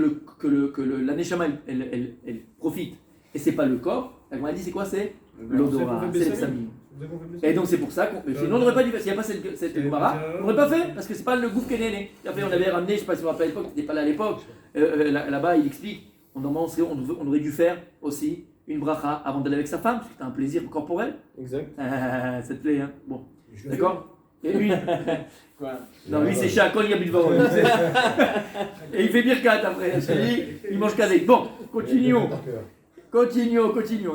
Speaker 1: l'aneshama elle profite et c'est pas le corps? La Gemara dit c'est quoi? C'est l'odorat. C'est le samim.
Speaker 5: Vous avez compris
Speaker 1: Et donc c'est pour ça qu'on. Sinon on n'aurait pas dû faire. S'il n'y a pas cette Gemara, on n'aurait pas fait parce que c'est pas le gouffre qui est né. Et après on avait ramené, je sais pas si vous vous rappelez à l'époque, n'était pas là à l'époque. Là-bas il explique. Normalement on aurait dû faire aussi une bracha avant d'aller avec sa femme parce que c'est un plaisir corporel.
Speaker 4: Exact.
Speaker 1: Ça te plaît, hein? Bon. D'accord? Et lui.
Speaker 3: Quoi?
Speaker 1: Non, lui c'est Shakol Yabidvaro. Et il fait birkat après. Je te dis, il mange kadek. Bon, continuons,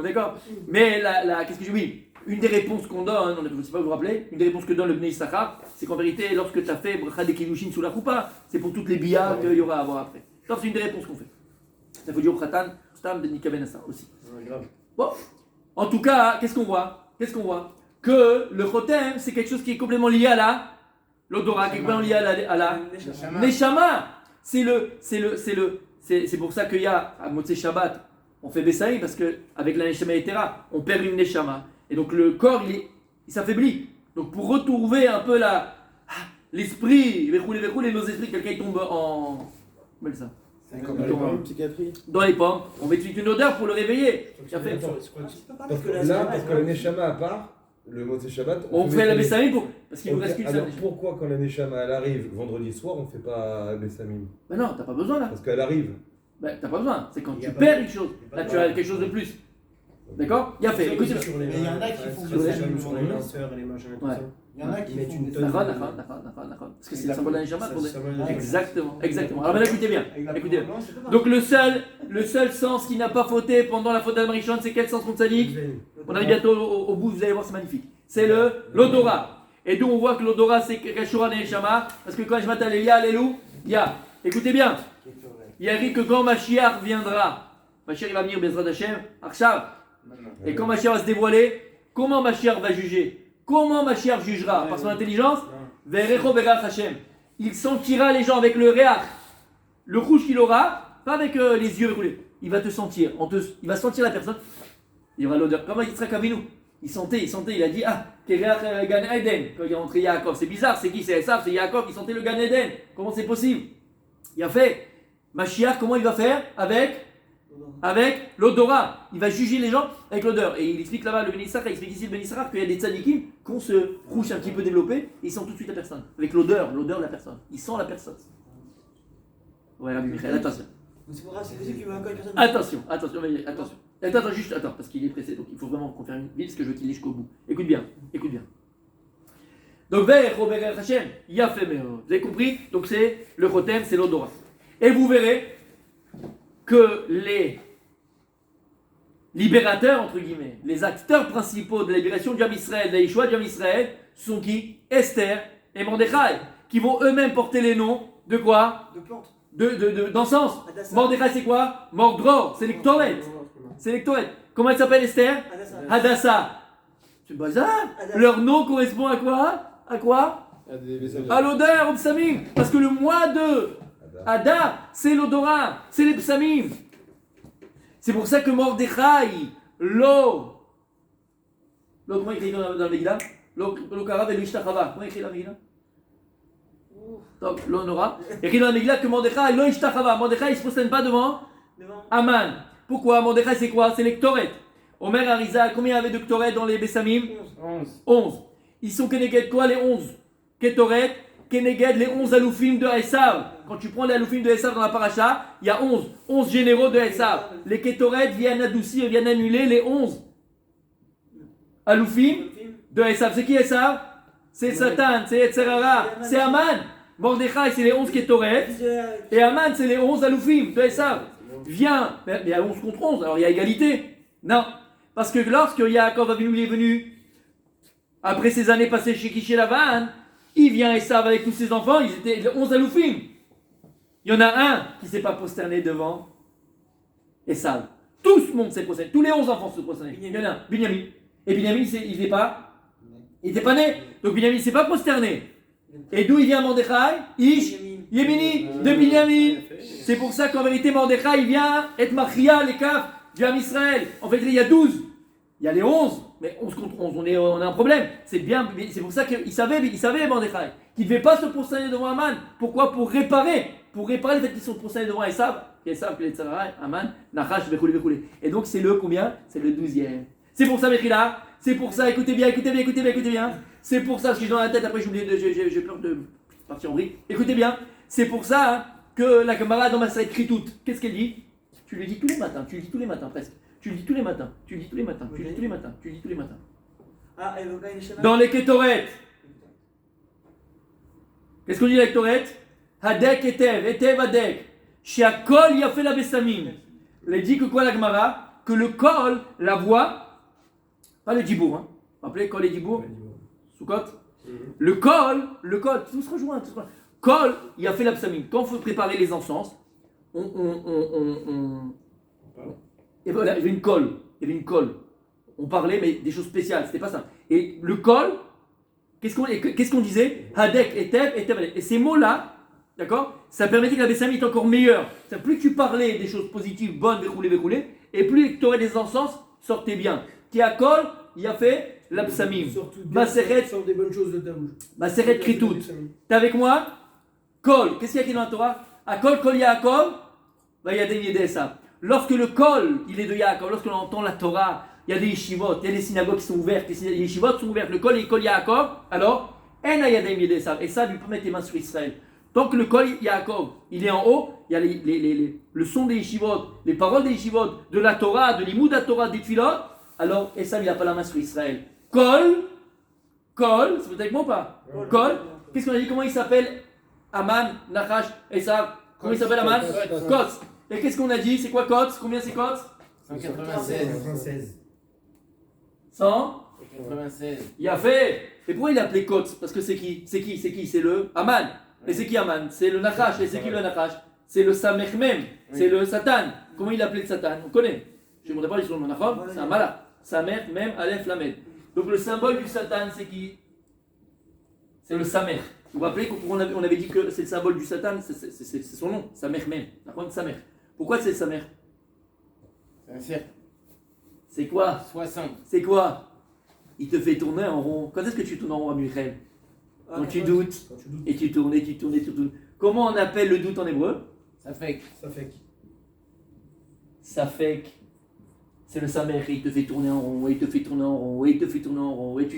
Speaker 1: d'accord? Mais qu'est-ce que je dis? Une des réponses qu'on donne, je ne sais pas si vous vous rappelez, une des réponses que donne le Bnei Issachar, c'est qu'en vérité, lorsque tu as fait bracha de Kiddushin sous la choupa, c'est pour toutes les billas qu'il y aura à avoir après. Donc c'est une des réponses qu'on fait. Ça faut dire au Khatan, Stam de Nikabenassa aussi. Bon, en tout cas, qu'est-ce qu'on voit? Que le Chotem, c'est quelque chose qui est complètement lié à l'odorat, qui est complètement lié à la Neshama. C'est pour ça qu'il y a, à Motzei Shabbat, on fait Bessaï, parce qu'avec la Neshama Etera, on perd une Neshama. Et donc le corps, il s'affaiblit. Donc pour retrouver un peu l'esprit, nos esprits, quelqu'un tombe en... Comment ça?
Speaker 4: Psychiatrie.
Speaker 1: Dans les pommes, on met tout de suite une odeur pour le réveiller.
Speaker 5: Parce que la Neshama à part, le Motzei Shabbat,
Speaker 1: On fait la Bessamim parce qu'il nous
Speaker 5: Ok,
Speaker 1: reste qu'une
Speaker 5: alors
Speaker 1: seule.
Speaker 5: pourquoi quand la Neshama elle arrive vendredi soir, on fait pas Bessamim?
Speaker 1: Ben non, t'as pas besoin là.
Speaker 5: Parce qu'elle arrive.
Speaker 1: Ben t'as pas besoin. C'est quand
Speaker 2: Il y
Speaker 1: tu
Speaker 2: a pas
Speaker 1: perds
Speaker 2: de-
Speaker 1: quelque chose.
Speaker 2: il y a pas
Speaker 1: Là
Speaker 2: de-
Speaker 1: tu as quelque chose de plus. D'accord? Il y a fait. Écoutez.
Speaker 5: Sur les
Speaker 6: Mais il y en a
Speaker 5: mains,
Speaker 6: qui font
Speaker 5: sur
Speaker 6: des
Speaker 5: les
Speaker 6: Bessamim
Speaker 5: sur les lanceurs et les machins et tout
Speaker 1: Ouais.
Speaker 5: ça.
Speaker 6: Il y en a qui
Speaker 5: Ils mettent
Speaker 6: font
Speaker 5: une
Speaker 6: des
Speaker 5: tonne.
Speaker 1: D'accord. Parce que c'est le symbole d'un Neshama pour des. Exactement. Alors maintenant écoutez bien. Écoutez bien. Donc le seul sens qui n'a pas fauté pendant la faute d'Amarichon, c'est quel sens contre Sadiq? On arrive bientôt au bout, vous allez voir, c'est magnifique. C'est l'odorat. Et d'où on voit que l'odorat c'est Kashura Neshama, parce que quand je m'attends Alléluia, écoutez bien, il y a écrit que quand Mashiach viendra, Mashiach il va venir, Bezrat Hashem, Akshav, et quand Mashiach va se dévoiler, comment Mashiach va juger? Comment Mashiach jugera? Par son intelligence? Verecho Berach Hashem. Il sentira les gens avec le réach, le rouge qu'il aura, pas avec les yeux roulés. Il va te sentir, il va sentir la personne, il y aura l'odeur. Comment il sera Kavinu? Il sentait, il a dit Kereach Gan Eden, quand il est rentré Yaakov. C'est bizarre, c'est qui? C'est Esav, c'est Yaakov, il sentait le Gan Eden. Comment c'est possible? Il a fait Mashiach, comment il va faire? Avec l'odorat. Il va juger les gens avec l'odeur. Et il explique là-bas, le Bnei Issachar, il explique ici le Bnei Issachar qu'il y a des tzadikim qui ont ce rouge un petit peu développé, et ils sentent tout de suite la personne. Avec l'odeur de la personne. Il sent la personne. Ouais, Rabbi Michael, attention.
Speaker 2: C'est pas grave, c'est possible qu'il me raconte une personne.
Speaker 1: Attention. Attends, parce qu'il est pressé, donc il faut vraiment qu'on fasse une ville, parce que je veux qu'il ait jusqu'au bout. Écoute bien. Donc, Robert Hashem, il a fait, vous avez compris? Donc, c'est le Chotem, c'est l'odorat. Et vous verrez que les libérateurs, entre guillemets, les acteurs principaux de la libération du Ham Israël, de la Yeshua du Ham Israël, sont qui? Esther et Mordechai, qui vont eux-mêmes porter les noms de quoi?
Speaker 2: De plantes.
Speaker 1: D'encens.
Speaker 2: Hadassah.
Speaker 1: Mordechai, c'est quoi? Mordror, c'est l'Ektoret. Comment elle s'appelle Esther? Hadassah. C'est bazar.
Speaker 2: Hadassah.
Speaker 1: Leur nom correspond à quoi? À l'odeur, au psamim. Parce que le mois de Hadar, c'est l'odorat, c'est les psamim. C'est pour ça que Mordechai, comment il écrit dans le Megillah? Lo karav et lo ishtachava. Comment il écrit dans le Megillah? Donc, l'honora. Il écrit dans le Megillah que Mordechai, lo ishtachava. Mordechai, il ne se prosterne pas devant Aman. Pourquoi? Mordechai, c'est quoi? C'est les Ktoret. Omer Ariza, combien il y avait de Ktoret dans les Bessamim? 11. Ils sont Keneged quoi les 11? Ketoret, Keneged les 11 aloufim de Esav. Quand tu prends les aloufim de Esav dans la paracha, il y a 11 généraux de Esav. Les Ketoret viennent adoucir, viennent annuler les 11 aloufim de Esav. C'est qui Esav? C'est Satan, c'est Etzerara, c'est Aman. Mordechai, c'est les 11 Ketoret. Et Aman, c'est les 11 aloufim de Esav. Viens, mais il y a 11 contre 11, alors il y a égalité. Non, parce que lorsque Yaakov Avinu est venu, après ces années passées chez Kiché Lavan, il vient Esav avec tous ses enfants, ils étaient 11 aloufim. Il y en a un qui ne s'est pas prosterné devant Esav. Tout le monde s'est prosterné, tous les 11 enfants se prosternaient. Il y en a un, Binyamin. Et Binyamin, il n'était pas né. Donc Binyamin ne s'est pas prosterné. Et d'où il vient Mordechai? Yemini, de Binyamin. C'est pour ça qu'en vérité, Mordechai, il vient être Machia, les kaf du Ham Israël. En fait, il y a 12. Il y a les 11. Mais 11 contre 11, on a un problème. C'est pour ça qu'il savait Mordechai, qu'il ne devait pas se prosterner devant Aman. Pourquoi? Pour réparer le fait qu'ils sont prosternés devant Esav, que les Tzaraï, Aman, Nachash, Bechoulé. Et donc, c'est le combien? C'est le 12e. C'est pour ça, Mechila. C'est pour ça, écoutez bien. C'est pour ça, parce que j'ai dans la tête, après j'ai peur de partir en vrille. Écoutez bien, c'est pour ça hein, que la camarade dans ma salle écrit toute. Qu'est-ce qu'elle dit? Tu le dis tous les matins, presque. Tu le dis tous les matins.
Speaker 2: Ah, et donc, il est
Speaker 1: Dans les Ketoret. Qu'est-ce qu'on dit avec Ketoret? Hadek etev hadek. Shiakol yafé la bessamim. Elle dit que quoi la Gemara? Que le kol, la voix, pas le dibour, hein. Vous rappelez kol et dibour? Soukot? Le kol, tout se rejoint. Kol, il a fait la bessamim. Quand il faut préparer les encens, et voilà, il y avait une colle. On parlait, mais des choses spéciales, c'était pas ça. Et le kol, qu'est-ce qu'on disait? Hadek, etev, hadek. Et ces mots-là, d'accord, ça permettait que la bessamim est encore meilleure. Plus tu parlais des choses positives, bonnes, verroulées, et plus tu aurais des encens, sortait bien. Qui a kol, il a fait la bessamim. Maseret,
Speaker 5: Sors des bonnes choses de ta bouche.
Speaker 1: Maseret kritout. T'es avec moi? Kol, qu'est-ce qu'il y a écrit dans la Torah? À kol Yaakov, il y a des yedesa. Lorsque le kol, il est de Yaakov, lorsque l'on entend la Torah, il y a des yeshivot, il y a des synagogues qui sont ouvertes, les yeshivot sont ouvertes, le kol est kol Yaakov, alors, en yadem yedesa. Et ça, lui peut mettre les mains sur Israël. Tant que le kol Yaakov, il est en haut, il y a le son des yeshivot, les paroles des yeshivot, de la Torah, de l'imoud à Torah, des tfilot, alors, et ça, il n'a pas la main sur Israël. Kol, c'est peut-être avec moi ou pas? Kol, qu'est-ce qu'on a dit? Comment il s'appelle? Aman, Nachash, Esav. Comment il s'appelle Aman? Kotz. Et qu'est-ce qu'on a dit? C'est quoi Kotz? Combien c'est Kotz?
Speaker 3: 196.
Speaker 1: 100?
Speaker 3: 96.
Speaker 1: Il a fait. Et pourquoi il a appelé Kotz? Parce que c'est qui? C'est le Aman. Et c'est qui Aman? C'est le Nachash. Et c'est qui le Nachash? C'est le Samechmem. C'est le Satan. Comment il a appelé le Satan? On connaît. Je ne voudrais pas les sur le Monachom. C'est un Malach. Samechmem, Aleph, Lamed. Donc le symbole du Satan, c'est qui? C'est le Samer. Vous vous rappelez qu'on avait dit que c'est le symbole du Satan, c'est son nom, Samer même. Samer. Pourquoi c'est le Samer?
Speaker 3: C'est un cercle.
Speaker 1: C'est quoi?
Speaker 3: 60.
Speaker 1: C'est quoi? Il te fait tourner en rond. Quand est-ce que tu tournes en rond à Michael? Quand tu doutes, et tu tournes. Comment on appelle le doute en hébreu?
Speaker 3: Ça fait.
Speaker 1: Safek. C'est le Samer, et il te fait tourner en rond, et tu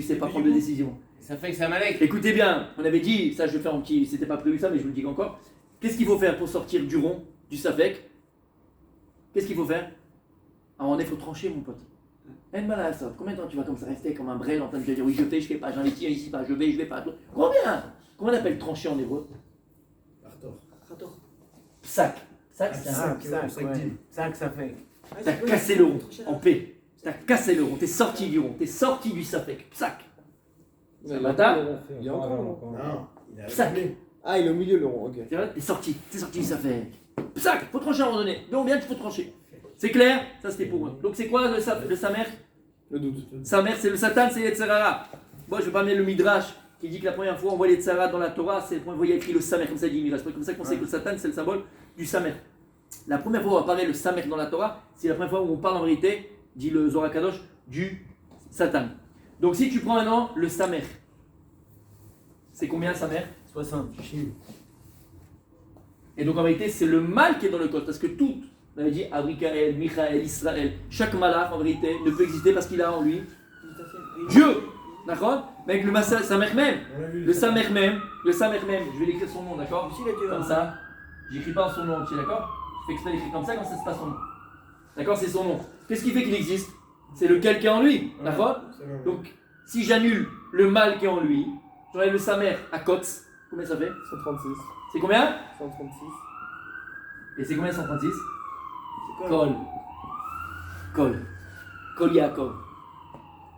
Speaker 1: sais pas prendre de décision.
Speaker 3: Ça fait que c'est Amalek.
Speaker 1: Écoutez bien, on avait dit, ça je vais faire un petit, c'était pas prévu ça, mais je vous le dis encore. Qu'est-ce qu'il faut faire pour sortir du rond, du Safek? Qu'est-ce qu'il faut faire? Alors il faut trancher, mon pote. Combien de temps tu vas comme ça rester comme un brel en train de te dire oui je fais pas, j'investis ici pas, je vais pas. Combien? Comment on appelle trancher en hébreu?
Speaker 2: Rator.
Speaker 1: Psak. Psak, c'est un
Speaker 3: Cinq, ça fait.
Speaker 1: T'as cassé le rond en paix. T'as cassé le rond, t'es sorti du rond, t'es sorti du Safek. Psak.
Speaker 4: Il
Speaker 1: matin,
Speaker 4: y a encore.
Speaker 5: Non, il a
Speaker 1: Psak.
Speaker 4: Ah, il est au milieu le rond, ok.
Speaker 1: T'es sorti du Safek. Psak, faut trancher à un moment donné. Donc bien, il faut trancher. C'est clair? Ça c'était pour eux. Donc c'est quoi le Samer?
Speaker 4: Le doute.
Speaker 1: Samer, c'est le Satan, c'est Yetzerara. Moi je vais pas amener le Midrash qui dit que la première fois on voit les Yetzerara dans la Torah, c'est la première fois il y a écrit le Samer, comme ça dit Midrash. C'est comme ça qu'on sait que le Satan c'est le symbole du Samer. La première fois où apparaît le Samer dans la Torah, c'est la première fois où on parle en vérité, dit le Zohar Kadosh, du Satan. Donc si tu prends maintenant le Samer, c'est combien Samer?
Speaker 3: 60.
Speaker 1: Et donc en vérité c'est le mal qui est dans le code, parce que tout, on avait dit Abrikaël, Michaël, Israël, chaque malach en vérité ne peut exister parce qu'il a en lui Dieu. D'accord? Mais avec le Samer même, le Samer même, je vais l'écrire son nom, d'accord? Comme ça, j'écris pas son nom entier, d'accord? Je fais exprès d'écrire comme ça quand c'est pas son nom. D'accord? C'est son nom. Qu'est-ce qui fait qu'il existe? C'est lequel qui est en lui, d'accord? Donc si j'annule le mal qui est en lui, j'enlève le Samer à Kotz, combien ça fait?
Speaker 4: 136.
Speaker 1: C'est combien?
Speaker 4: 136.
Speaker 1: Et c'est combien 136? Kol Yaakov.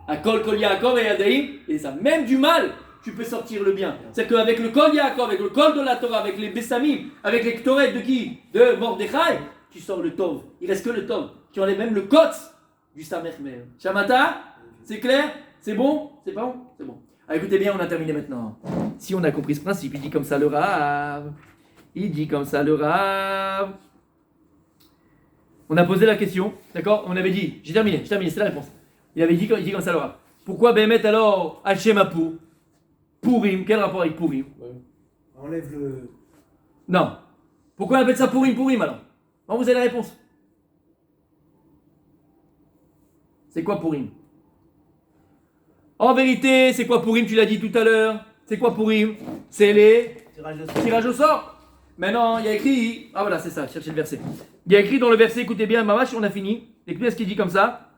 Speaker 1: À Kol Yaakov et Yadaïm, et ça, même du mal, tu peux sortir le bien. C'est qu'avec le Kol Yaakov, avec le Kol de la Torah, avec les Bessamim, avec les Ktoret de qui? De Mordechai, tu sors le Tov. Il reste que le Tov. Tu enlèves même le Kotz du Samer même. Shamata? C'est clair? C'est bon? C'est pas bon? C'est bon. Alors écoutez bien, on a terminé maintenant. Si on a compris ce principe, il dit comme ça le Rav. On a posé la question, d'accord? On avait dit, j'ai terminé, c'est la réponse. Il dit comme ça le Rav. Pourquoi Bémet alors Hachem Apur? Purim, quel rapport avec Purim?
Speaker 5: Enlève le.
Speaker 1: Non. Pourquoi on appelle ça Purim alors? Bon, vous avez la réponse. C'est quoi Purim? En vérité, c'est quoi Pourim? Tu l'as dit tout à l'heure. C'est quoi Pourim? C'est les tirages au sort. Maintenant, il y a écrit. Ah voilà, c'est ça, cherchez le verset. Il y a écrit dans le verset, écoutez bien, Mamash, on a fini. Écoutez ce qu'il dit comme ça.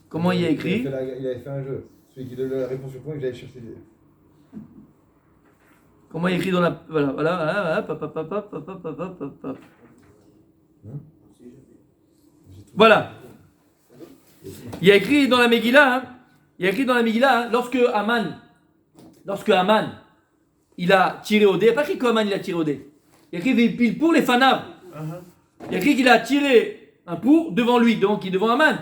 Speaker 1: Comment il y a écrit?
Speaker 7: Il avait fait un jeu. Celui qui donne la réponse au point, que j'allais chercher.
Speaker 1: Comment il y a écrit dans la. Voilà, hop, hop, hop, hop, hop, hop, hop, hop, hop, hop. Voilà. Il y a écrit dans la Megillah, lorsque Aman, il a tiré au dé, il n'y a pas écrit qu'Aman il a tiré au dé. Il y a écrit pile pour les fanav. Il y a écrit qu'il a tiré un pour devant lui, donc devant Aman.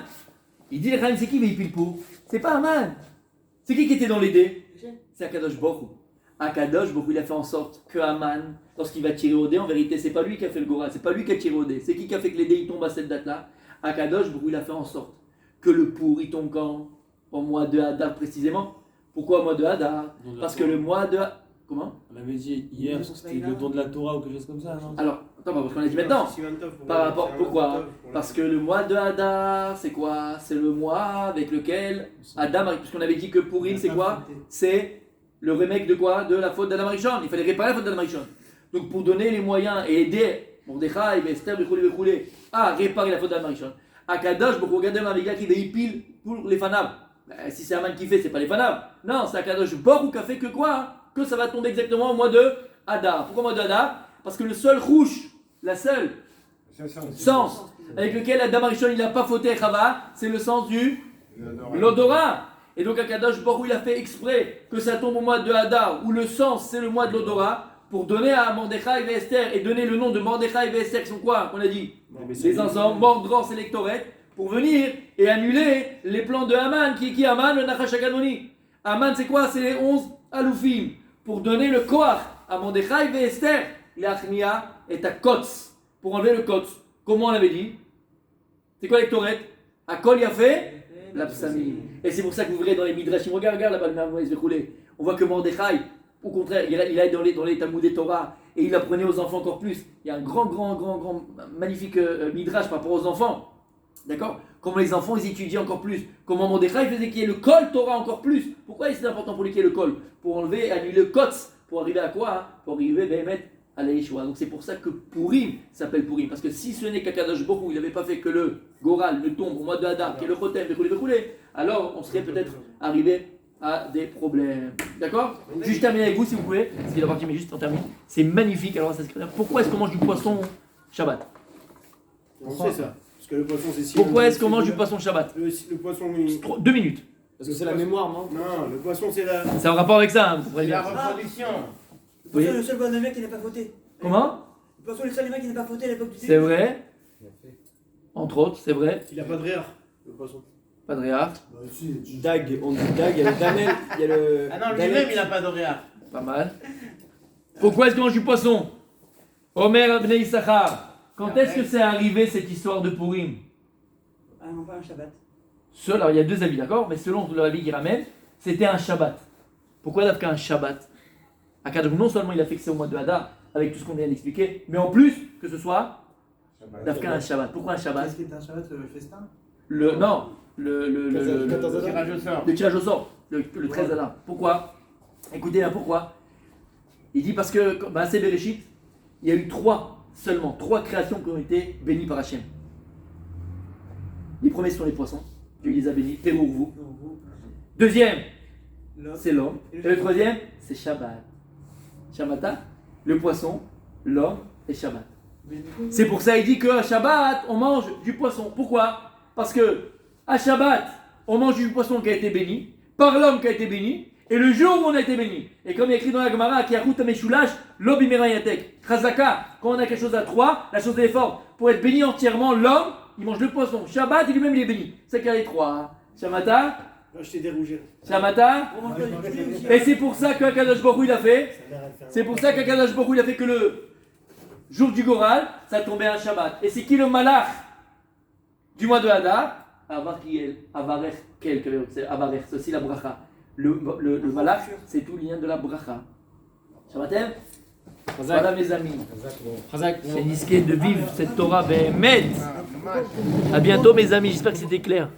Speaker 1: Il dit, c'est qui pile pour? C'est pas Aman. C'est qui était dans les dés? C'est Akadosh Baruch Hu. Akadosh Baruch Hu, il a fait en sorte que Aman, lorsqu'il va tirer au dé, en vérité, c'est pas lui qui a fait le Goral, c'est pas lui qui a tiré au dé. C'est qui a fait que les dés ils tombent à cette date-là? Akadosh Baruch Hu, il a fait en sorte que le pour il tombe quand? Au mois de Hadar précisément. Pourquoi au mois de Hadar? Parce que le mois de. Comment?
Speaker 4: On avait dit hier, c'était le don de la Torah ou quelque chose comme ça, non?
Speaker 1: Alors, attends, parce qu'on a dit maintenant. Par rapport, pourquoi? Parce que le mois de Hadar, c'est quoi? C'est le mois avec lequel Adam, puisqu'on avait dit que Pourim, c'est quoi? C'est le remake de quoi? De la faute d'Adam Arishon. Il fallait réparer la faute d'Adam Arishon. Donc pour donner les moyens et aider Mordechai, Esther, Bechoulé, à réparer la faute d'Adam Arishon, Akadosh, pour regarder dans la Megillah qui pile pour les fanav. Si c'est Aman qui fait, c'est pas les fanav. Non, c'est Akadosh Baruch Hu qui a fait que quoi? Que ça va tomber exactement au mois de Hadar. Pourquoi au mois de Hadar? Parce que le seul rouge, la seule sens avec lequel Adam Arishon il n'a pas fauté Chava, c'est le sens du l'odorat. Et donc Akadosh Baruch Hu il a fait exprès que ça tombe au mois de Hadar, où le sens c'est le mois de l'odorat, pour donner à Mordechai et Esther, et donner le nom de Mordechai et Esther qui sont quoi? On a dit les ensembles, Mordros et Lectoret, pour venir et annuler les plans de Haman. Qui est Haman? Le Nachash HaGadmoni. Haman c'est quoi? C'est les 11 Aloufim. Pour donner le Koach à Mordechai et Esther, l'Achnia est à Kotz. Pour enlever le Kotz. Comment on l'avait dit? C'est quoi Lectoret? À Kol Yafé, l'Apsami. Et c'est pour ça que vous verrez dans les Midrashim, regarde là-bas, on voit que Mordechai, au contraire, il est dans les Talmud et Torah, et il apprenait aux enfants encore plus. Il y a un grand, magnifique Midrash par rapport aux enfants. D'accord? Comment les enfants, ils étudient encore plus. Comment Mordechai faisait qu'il y ait le Kol Torah encore plus. Pourquoi c'est important pour lui qu'il y ait le Kol? Pour enlever, annuler le Kotz. Pour arriver à quoi? Pour arriver à la Yeshua. Donc c'est pour ça que Pourim s'appelle Pourim. Parce que si ce n'est qu'Akadosh Baruch Hu, il n'avait pas fait que le Goral, le tombe au mois de Hadar, qui est le Chotem, alors on serait peut-être arrivé à des problèmes. D'accord? Juste terminer avec vous si vous pouvez. C'est la partie, mais juste on termine. C'est magnifique. Alors ça se crée. Pourquoi est-ce qu'on mange du poisson Shabbat?
Speaker 5: On sait ça. Parce que le poisson, c'est si.
Speaker 1: Pourquoi est-ce qu'on mange du poisson Shabbat?
Speaker 5: Le poisson.
Speaker 1: 2 minutes.
Speaker 4: Parce que c'est la mémoire, non?
Speaker 5: Non, le poisson, c'est la.
Speaker 1: C'est en rapport avec ça, hein, vous
Speaker 3: C'est
Speaker 1: comprenez
Speaker 3: la
Speaker 1: bien.
Speaker 3: reproduction.
Speaker 2: Le poisson est le seul bon mec qui n'a pas fauté.
Speaker 1: Comment?
Speaker 2: Le poisson est le seul mec qui n'a pas fauté à l'époque du
Speaker 1: C'est vrai. Entre autres, c'est vrai.
Speaker 5: Il a pas de rire, le poisson.
Speaker 1: Pas de réa.
Speaker 4: Dag, on dit Dag, il y a le Danel, il y a le.
Speaker 3: Ah non,
Speaker 4: Danel.
Speaker 3: lui-même, il n'a pas d'oréa.
Speaker 1: Pas mal. Pourquoi est-ce qu'on mange du poisson? Omer Bnei Issachar. Quand est-ce que c'est arrivé cette histoire de Pourim?
Speaker 2: Ah non, pas un Shabbat.
Speaker 1: Alors il y a deux avis, d'accord? Mais selon le avis qui ramène, c'était un Shabbat. Pourquoi d'après un Shabbat? Akadosh non seulement il a fixé au mois de Hadar, avec tout ce qu'on vient d'expliquer, mais en plus que ce soit d'après un Shabbat. Pourquoi un Shabbat?
Speaker 6: Qu'est-ce qui est un Shabbat, le festin?
Speaker 1: Non,
Speaker 3: Tirage au sort.
Speaker 1: le tirage au sort, le 13 Hadar. Pourquoi? Écoutez là, pourquoi? Il dit parce que, c'est Bereshit, il y a eu seulement trois créations qui ont été bénies par Hachem. Les premiers sont les poissons, Dieu les a bénis, Pérourvou. Deuxième, c'est l'homme. Et le troisième, c'est Shabbat. Shabbata, le poisson, l'homme et Shabbat. C'est pour ça qu'il dit qu'à Shabbat, on mange du poisson. Pourquoi? Parce que à Shabbat, on mange du poisson qui a été béni, par l'homme qui a été béni, et le jour où on a été béni. Et comme il y a écrit dans la Gemara, qui a route à Meshulash, l'obimerayatek, Chazaka, quand on a quelque chose à trois, la chose est forte. Pour être béni entièrement, l'homme, il mange le poisson. Shabbat, et lui-même, il est béni. C'est qu'il y a les trois. Shamata,
Speaker 5: Je t'ai dérougé.
Speaker 1: Shamata,
Speaker 2: On mange pas du poulet aussi.
Speaker 1: et c'est pour ça qu'Akadosh Baruch Hu il a fait. C'est pour ça qu'Akadosh Baruch Hu il a fait que le jour du Goral, ça tombait un Shabbat. Et c'est qui le malach du mois de Hadar? Avariel, Avarech, c'est Avarech, c'est aussi la bracha. Le malach, c'est tout le lien de la bracha. Shabbatem Voilà mes amis.
Speaker 4: Chazak.
Speaker 1: C'est risqué de vivre cette Torah Béhémet. À bientôt mes amis, j'espère que c'était clair.